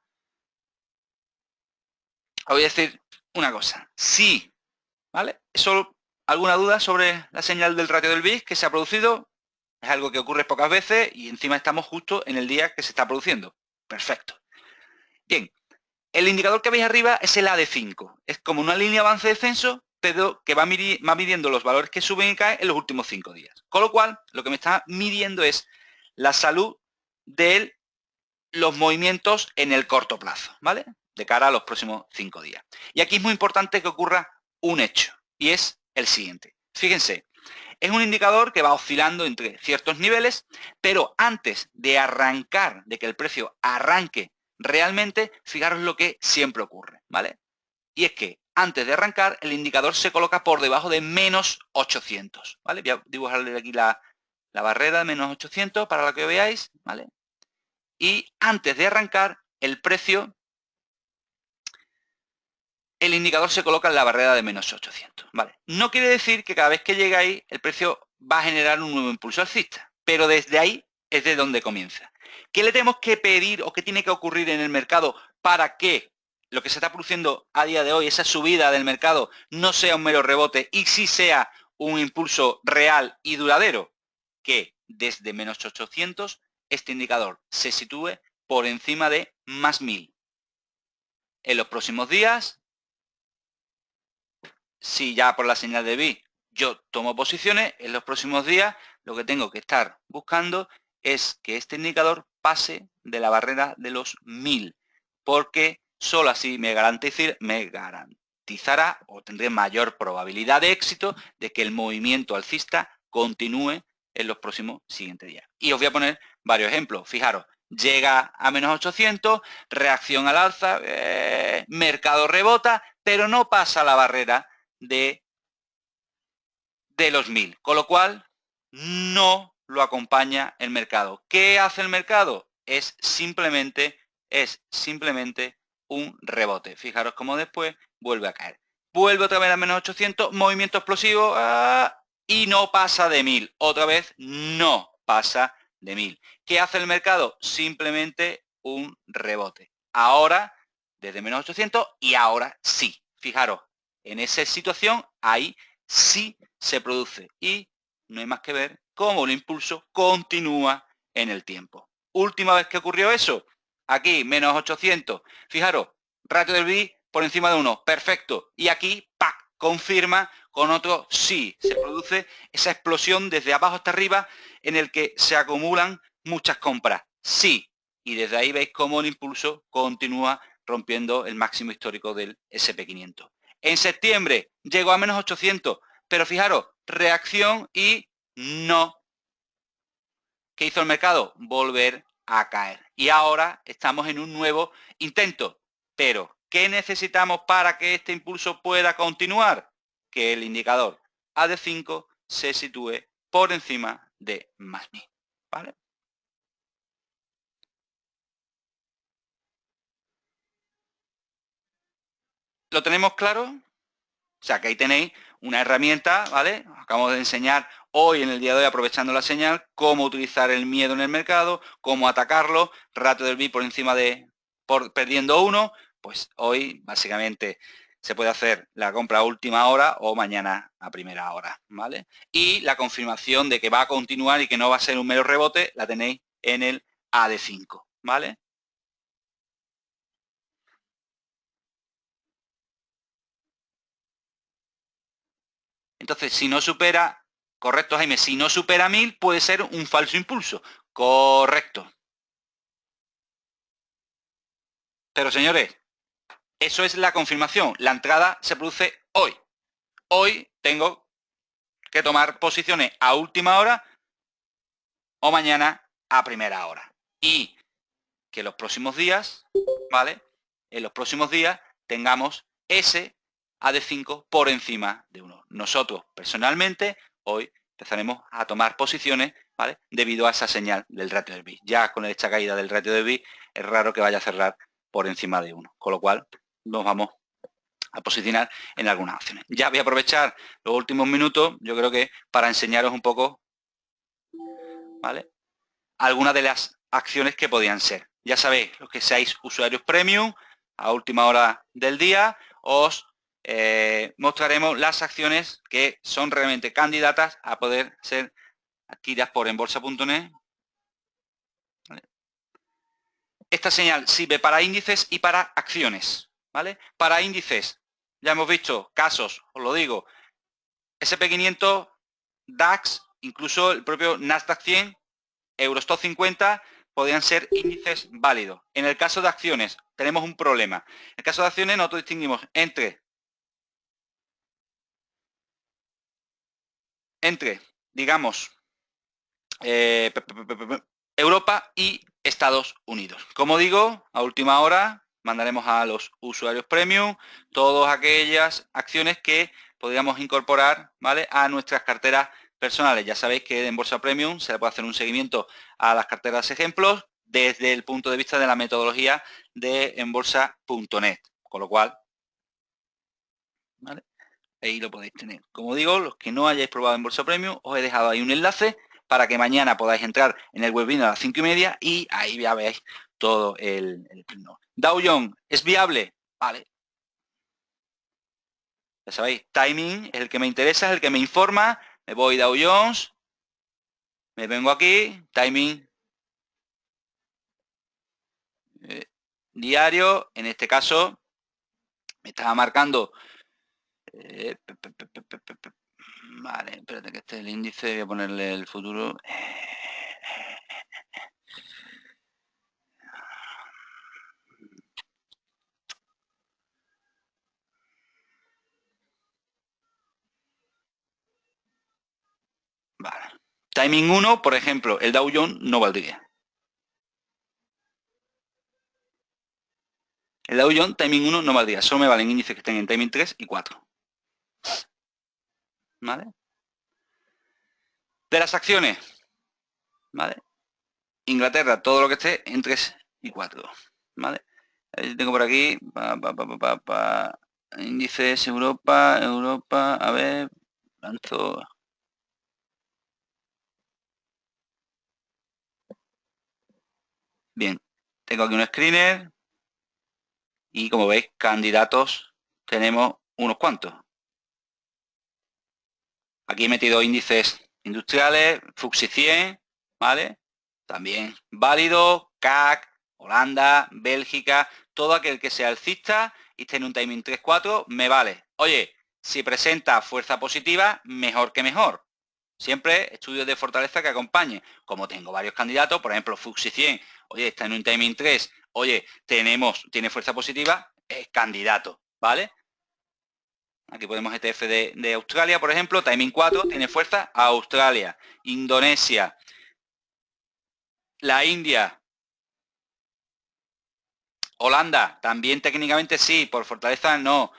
os voy a decir una cosa. Sí, ¿vale? ¿Solo alguna duda sobre la señal del ratio del VIX que se ha producido? Es algo que ocurre pocas veces y encima estamos justo en el día que se está produciendo. Perfecto. Bien, el indicador que veis arriba es el AD5. Es como una línea avance-descenso, pero que va midiendo los valores que suben y caen en los últimos 5 días. Con lo cual, lo que me está midiendo es la salud de los movimientos en el corto plazo, ¿vale? De cara a los próximos 5 días. Y aquí es muy importante que ocurra un hecho, y es el siguiente. Fíjense, Es un indicador que va oscilando entre ciertos niveles, pero antes de arrancar, de que el precio arranque realmente, fijaros lo que siempre ocurre, ¿vale? Y es que antes de arrancar, el indicador se coloca por debajo de menos 800, ¿vale? Voy a dibujarle aquí la barrera de menos 800 para que veáis, ¿vale? Y antes de arrancar, el precio, el indicador se coloca en la barrera de menos 800, ¿vale? No quiere decir que cada vez que llegue ahí, el precio va a generar un nuevo impulso alcista, pero desde ahí es de donde comienza. ¿Qué le tenemos que pedir o qué tiene que ocurrir en el mercado para que lo que se está produciendo a día de hoy, esa subida del mercado, no sea un mero rebote y sí sea un impulso real y duradero? Que desde menos 800 este indicador se sitúe por encima de más 1000. En los próximos días, si ya por la señal de BI yo tomo posiciones, en los próximos días lo que tengo que estar buscando es que este indicador pase de la barrera de los 1000, porque solo así me garantizará o tendré mayor probabilidad de éxito de que el movimiento alcista continúe en los próximos siguientes días. Y os voy a poner varios ejemplos. Fijaros, llega a menos 800, reacción al alza, mercado rebota, pero no pasa la barrera de los 1000, con lo cual no lo acompaña el mercado. ¿Qué hace el mercado? Es simplemente un rebote. Fijaros cómo después vuelve a caer. Vuelve otra vez a menos 800, movimiento explosivo y no pasa de 1000. Otra vez no pasa de 1000. ¿Qué hace el mercado? Simplemente un rebote. Ahora, desde menos 800 y ahora sí. Fijaros, en esa situación ahí sí se produce y no hay más que ver cómo el impulso continúa en el tiempo. Última vez que ocurrió eso, aquí menos 800, fijaros, ratio del BI por encima de 1, perfecto, y aquí, ¡pac!, confirma con otro sí, se produce esa explosión desde abajo hasta arriba en el que se acumulan muchas compras, sí, y desde ahí veis cómo el impulso continúa rompiendo el máximo histórico del SP500. En septiembre llegó a menos 800, pero fijaros, reacción y no. ¿Qué hizo el mercado? Volver a caer. Y ahora estamos en un nuevo intento. Pero, ¿qué necesitamos para que este impulso pueda continuar? Que el indicador AD5 se sitúe por encima de más 1000. ¿Vale? ¿Lo tenemos claro? O sea, que ahí tenéis una herramienta, ¿vale? Acabamos de enseñar hoy, en el día de hoy, aprovechando la señal, cómo utilizar el miedo en el mercado, cómo atacarlo, ratio del BI por encima de, perdiendo 1, pues hoy, básicamente, se puede hacer la compra a última hora o mañana a primera hora, ¿vale? Y la confirmación de que va a continuar y que no va a ser un mero rebote, la tenéis en el AD5, ¿vale? Entonces, si no supera, correcto, Jaime, si no supera 1000, puede ser un falso impulso. Correcto. Pero, señores, eso es la confirmación. La entrada se produce hoy. Hoy tengo que tomar posiciones a última hora o mañana a primera hora. Y que los próximos días, ¿vale? En los próximos días tengamos ese AD5 por encima de 1. Nosotros, personalmente, hoy empezaremos a tomar posiciones, ¿vale? Debido a esa señal del ratio de BI. Ya con esta caída del ratio de BI es raro que vaya a cerrar por encima de 1. Con lo cual, nos vamos a posicionar en algunas acciones. Ya voy a aprovechar los últimos minutos, yo creo que para enseñaros un poco, ¿vale? Algunas de las acciones que podían ser. Ya sabéis, los que seáis usuarios premium, a última hora del día, os mostraremos las acciones que son realmente candidatas a poder ser adquiridas por enbolsa.net. ¿Vale? Esta señal sirve para índices y para acciones, ¿vale? Para índices, ya hemos visto casos, os lo digo, SP500, DAX, incluso el propio Nasdaq 100, Eurostoxx 50, podrían ser índices válidos. En el caso de acciones, tenemos un problema. En el caso de acciones, nosotros distinguimos entre digamos, Europa y Estados Unidos. Como digo, a última hora mandaremos a los usuarios premium todas aquellas acciones que podríamos incorporar, ¿vale?, a nuestras carteras personales. Ya sabéis que en Bolsa Premium se le puede hacer un seguimiento a las carteras ejemplos desde el punto de vista de la metodología de enbolsa.net, con lo cual, ¿vale?, ahí lo podéis tener. Como digo, los que no hayáis probado en Bolsa Premium, os he dejado ahí un enlace para que mañana podáis entrar en el webinar a las 5:30 y ahí ya veáis todo el pleno. Dow Jones, ¿es viable? Vale. Ya sabéis, timing es el que me interesa, es el que me informa. Me voy Dow Jones, me vengo aquí, timing diario, en este caso me estaba marcando. Vale, espérate que este es el índice, voy a ponerle el futuro. Vale. Timing 1, por ejemplo, el Dow Jones no valdría. El Dow Jones Timing 1 no valdría, solo me valen índices que estén en Timing 3 y 4. ¿Vale? De las acciones, ¿vale? Inglaterra, todo lo que esté en 3 y 4, ¿vale? Tengo por aquí, índices Europa, a ver, lanzo. Bien, tengo aquí un screener y como veis, candidatos tenemos unos cuantos. Aquí he metido índices industriales, FTSE 100, ¿vale? También válido, CAC, Holanda, Bélgica, todo aquel que sea alcista y esté en un timing 3-4, me vale. Oye, si presenta fuerza positiva, mejor que mejor. Siempre estudios de fortaleza que acompañen. Como tengo varios candidatos, por ejemplo, FTSE 100, oye, está en un timing 3, oye, tiene fuerza positiva, es candidato, ¿vale? Aquí podemos ETF de Australia, por ejemplo, timing 4, tiene fuerza a Australia, Indonesia, la India, Holanda, también técnicamente sí, por fortaleza no.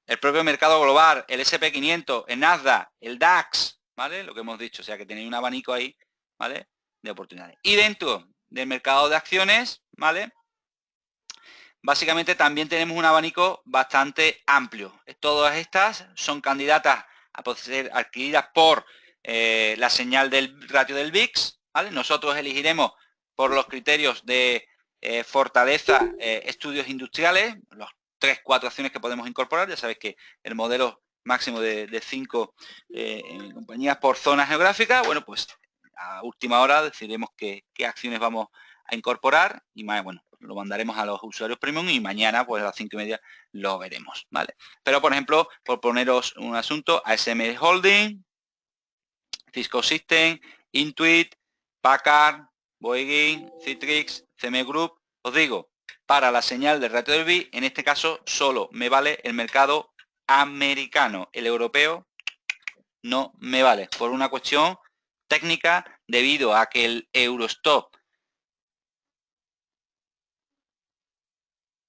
El propio mercado global, el SP500, el Nasdaq, el DAX, ¿vale? Lo que hemos dicho, o sea que tenéis un abanico ahí, ¿vale?, de oportunidades. Y dentro del mercado de acciones, ¿vale?, básicamente también tenemos un abanico bastante amplio. Todas estas son candidatas a poder ser adquiridas por la señal del ratio del VIX, ¿vale? Nosotros elegiremos por los criterios de fortaleza, estudios industriales, los 3-4 acciones que podemos incorporar. Ya sabéis que el modelo máximo de 5 compañías por zona geográfica, bueno, pues a última hora decidiremos qué acciones vamos a incorporar y más, bueno, lo mandaremos a los usuarios premium y mañana pues a las 5:30 lo veremos, ¿vale? Pero por ejemplo, por poneros un asunto, ASM Holding, Cisco System, Intuit, Packard, Boeing, Citrix, CME Group, os digo, para la señal del ratio del VIX, en este caso solo me vale el mercado americano, el europeo no me vale, por una cuestión técnica debido a que el Eurostock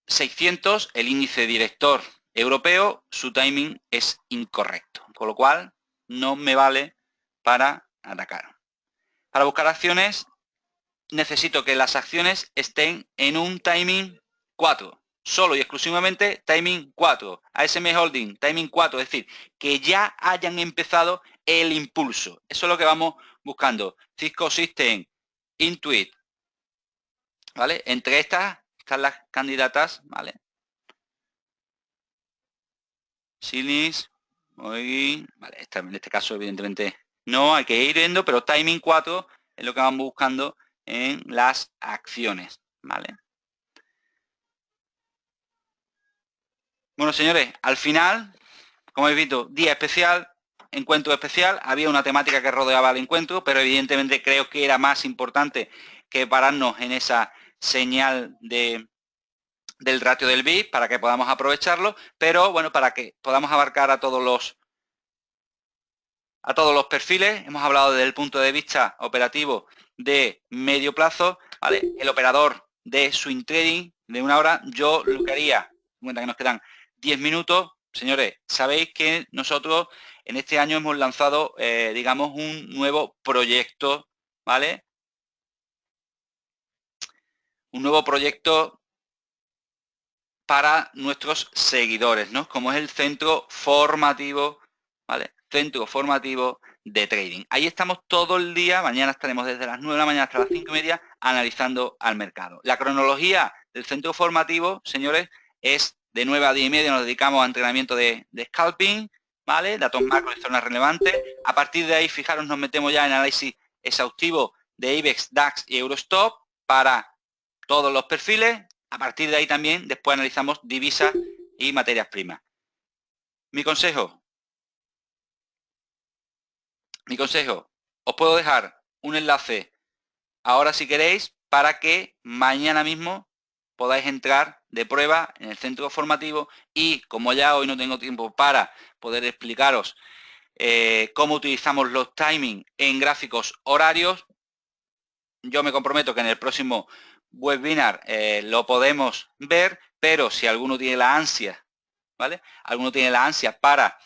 600, el índice director europeo, su timing es incorrecto, con lo cual no me vale para atacar. Para buscar acciones necesito que las acciones estén en un timing 4, solo y exclusivamente timing 4, ASM Holding, timing 4, es decir, que ya hayan empezado el impulso. Eso es lo que vamos buscando. Cisco System, Intuit, ¿vale? Entre estas están las candidatas, ¿vale? Silis, vale, en este caso evidentemente no, hay que ir viendo, pero timing 4 es lo que vamos buscando en las acciones, ¿vale? Bueno, señores, al final, como habéis visto, día especial, encuentro especial, había una temática que rodeaba el encuentro, pero evidentemente creo que era más importante que pararnos en esa señal del ratio del VIX para que podamos aprovecharlo, pero bueno, para que podamos abarcar a todos a todos los perfiles. Hemos hablado desde el punto de vista operativo de medio plazo, ¿vale? El operador de swing trading de 1 hora, yo lo que haría, en cuenta que nos quedan 10 minutos, señores, sabéis que nosotros en este año hemos lanzado, digamos, un nuevo proyecto, ¿vale? Un nuevo proyecto para nuestros seguidores, ¿no? Como es el centro formativo, ¿vale? Centro formativo de trading. Ahí estamos todo el día, mañana estaremos desde las 9 de la mañana hasta las 5:30 analizando al mercado. La cronología del centro formativo, señores, es de 9 a 10:30, nos dedicamos a entrenamiento de scalping, ¿vale? Datos macro y zonas relevantes. A partir de ahí, fijaros, nos metemos ya en análisis exhaustivo de IBEX, DAX y Eurostop para todos los perfiles. A partir de ahí también, después analizamos divisas y materias primas. Mi consejo, os puedo dejar un enlace ahora si queréis para que mañana mismo podáis entrar de prueba en el centro formativo y como ya hoy no tengo tiempo para poder explicaros cómo utilizamos los timing en gráficos horarios, yo me comprometo que en el próximo webinar lo podemos ver, pero si alguno tiene la ansia, ¿vale? Alguno tiene la ansia para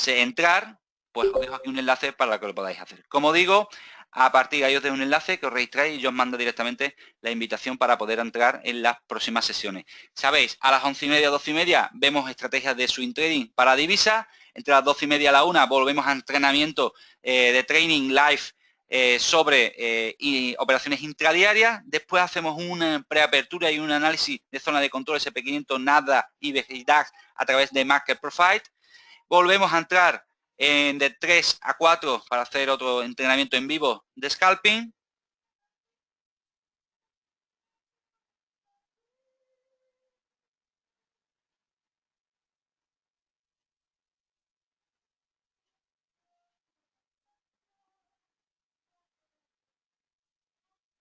entrar, pues os dejo aquí un enlace para que lo podáis hacer. Como digo, a partir de ahí os dejo un enlace que os registráis y yo os mando directamente la invitación para poder entrar en las próximas sesiones. Sabéis, a las 11:30, 12:30 vemos estrategias de swing trading para divisas. Entre las 12:30 a la 1 volvemos a entrenamiento de training live sobre operaciones intradiarias. Después hacemos una preapertura y un análisis de zona de control SP500, NASDAQ, IBEX y DAX a través de Market Profile. Volvemos a entrar de 3 a 4 para hacer otro entrenamiento en vivo de scalping.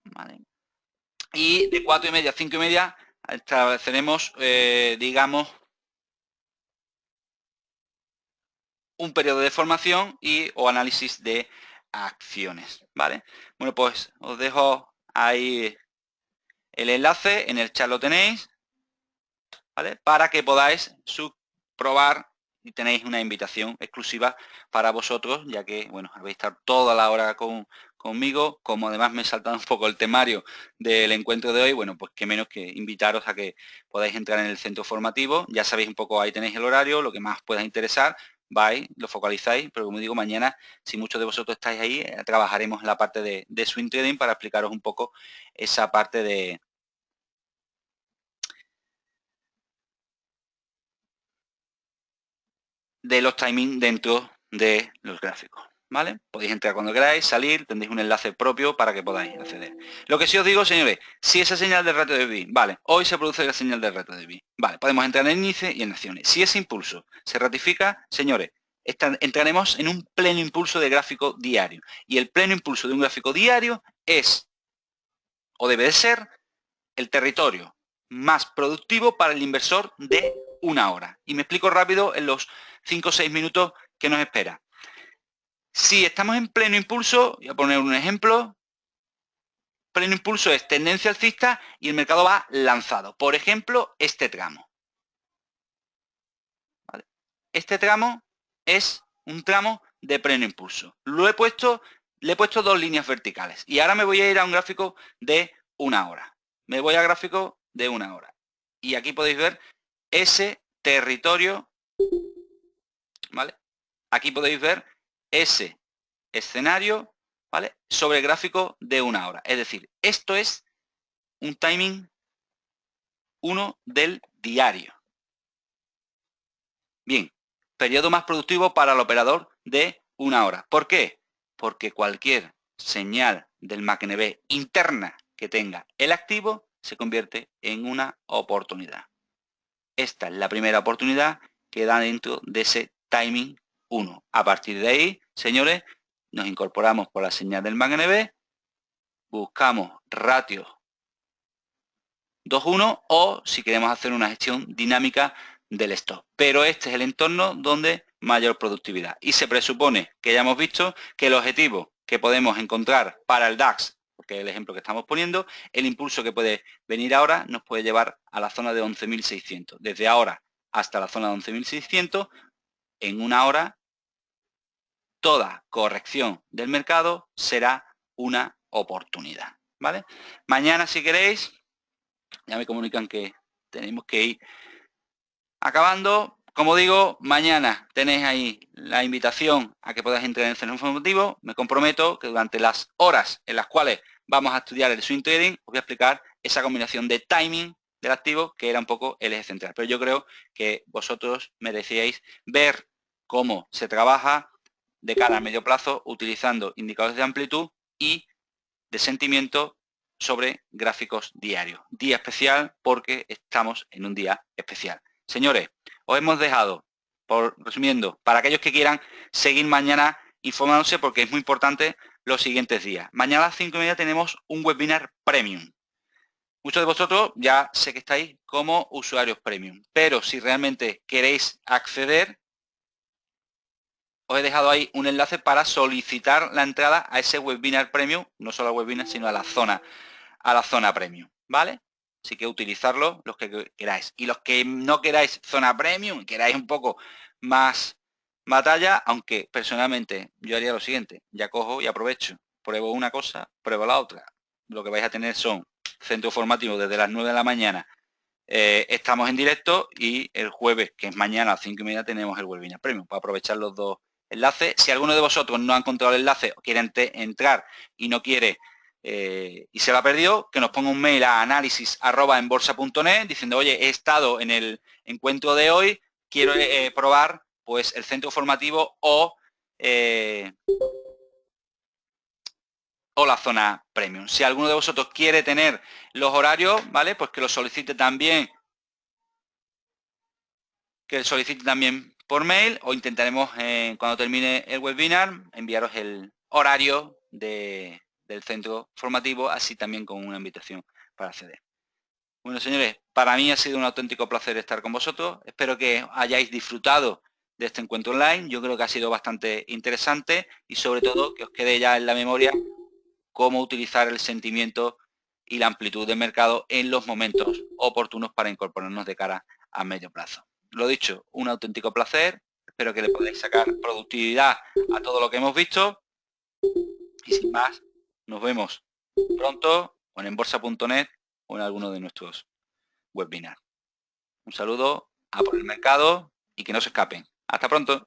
Vale. Y de 4:30 a 5:30 estableceremos, digamos, un periodo de formación o análisis de acciones, ¿vale? Bueno, pues os dejo ahí el enlace, en el chat lo tenéis, ¿vale? Para que podáis probar y tenéis una invitación exclusiva para vosotros, ya que, bueno, habéis estado toda la hora conmigo, como además me he saltado un poco el temario del encuentro de hoy, bueno, pues qué menos que invitaros a que podáis entrar en el centro formativo, ya sabéis un poco, ahí tenéis el horario, lo que más os pueda interesar, vais, lo focalizáis, pero como digo, mañana, si muchos de vosotros estáis ahí, trabajaremos en la parte de swing trading para explicaros un poco esa parte de los timing dentro de los gráficos, ¿vale? Podéis entrar cuando queráis, salir, tendréis un enlace propio para que podáis acceder. Lo que sí os digo, señores, si esa señal del reto de BI, vale, hoy se produce la señal del reto de BI, vale, podemos entrar en índice y en acciones. Si ese impulso se ratifica, señores, entraremos en un pleno impulso de gráfico diario. Y el pleno impulso de un gráfico diario es, o debe de ser, el territorio más productivo para el inversor de 1 hora. Y me explico rápido en los 5 o 6 minutos que nos espera. Si estamos en pleno impulso, voy a poner un ejemplo, pleno impulso es tendencia alcista y el mercado va lanzado. Por ejemplo, este tramo. ¿Vale? Este tramo es un tramo de pleno impulso. Le he puesto 2 líneas verticales. Y ahora me voy a ir a un gráfico de 1 hora. Me voy a gráfico de 1 hora. Y aquí podéis ver ese territorio, ¿vale? Aquí podéis ver ese escenario, ¿vale? Sobre el gráfico de 1 hora. Es decir, esto es un timing 1 del diario. Bien, periodo más productivo para el operador de 1 hora. ¿Por qué? Porque cualquier señal del MACD interna que tenga el activo se convierte en una oportunidad. Esta es la primera oportunidad que da dentro de ese timing 1. A partir de ahí, señores, nos incorporamos por la señal del MACD, buscamos ratio 2:1 o si queremos hacer una gestión dinámica del stop. Pero este es el entorno donde mayor productividad. Y se presupone que ya hemos visto que el objetivo que podemos encontrar para el DAX, porque es el ejemplo que estamos poniendo, el impulso que puede venir ahora nos puede llevar a la zona de 11.600. Desde ahora hasta la zona de 11.600, en una hora, toda corrección del mercado será una oportunidad, ¿vale? Mañana, si queréis, ya me comunican que tenemos que ir acabando. Como digo, mañana tenéis ahí la invitación a que podáis entrar en el centro informativo. Me comprometo que durante las horas en las cuales vamos a estudiar el swing trading, os voy a explicar esa combinación de timing del activo, que era un poco el eje central. Pero yo creo que vosotros merecíais ver cómo se trabaja de cara a medio plazo utilizando indicadores de amplitud y de sentimiento sobre gráficos diarios. Día especial porque estamos en un día especial. Señores, os hemos dejado, resumiendo, para aquellos que quieran seguir mañana informándose, porque es muy importante los siguientes días. Mañana a las 5:30 tenemos un webinar premium. Muchos de vosotros ya sé que estáis como usuarios premium, pero si realmente queréis acceder, os he dejado ahí un enlace para solicitar la entrada a ese webinar premium, no solo al webinar, sino a la zona premium, ¿vale? Así que utilizarlo los que queráis. Y los que no queráis zona premium, queráis un poco más batalla, aunque personalmente yo haría lo siguiente, ya cojo y aprovecho, pruebo una cosa, pruebo la otra. Lo que vais a tener son centro formativo desde las 9 de la mañana. Estamos en directo y el jueves, que es mañana a las 5:30, tenemos el webinar premium para aprovechar los dos enlaces. Si alguno de vosotros no ha encontrado el enlace o quiere entrar y no quiere y se lo ha perdido, que nos ponga un mail a análisis@enbolsa.net diciendo, oye, he estado en el encuentro de hoy, quiero probar pues el centro formativo o la zona premium. Si alguno de vosotros quiere tener los horarios, ¿vale? Pues que lo solicite también, por mail, o intentaremos cuando termine el webinar enviaros el horario del centro formativo, así también con una invitación para acceder. Bueno, señores, para mí ha sido un auténtico placer estar con vosotros. Espero que hayáis disfrutado de este encuentro online. Yo creo que ha sido bastante interesante y sobre todo que os quede ya en la memoria cómo utilizar el sentimiento y la amplitud del mercado en los momentos oportunos para incorporarnos de cara a medio plazo. Lo dicho, un auténtico placer. Espero que le podáis sacar productividad a todo lo que hemos visto. Y sin más, nos vemos pronto o en enbolsa.net o en alguno de nuestros webinars. Un saludo, a por el mercado y que no se escapen. Hasta pronto.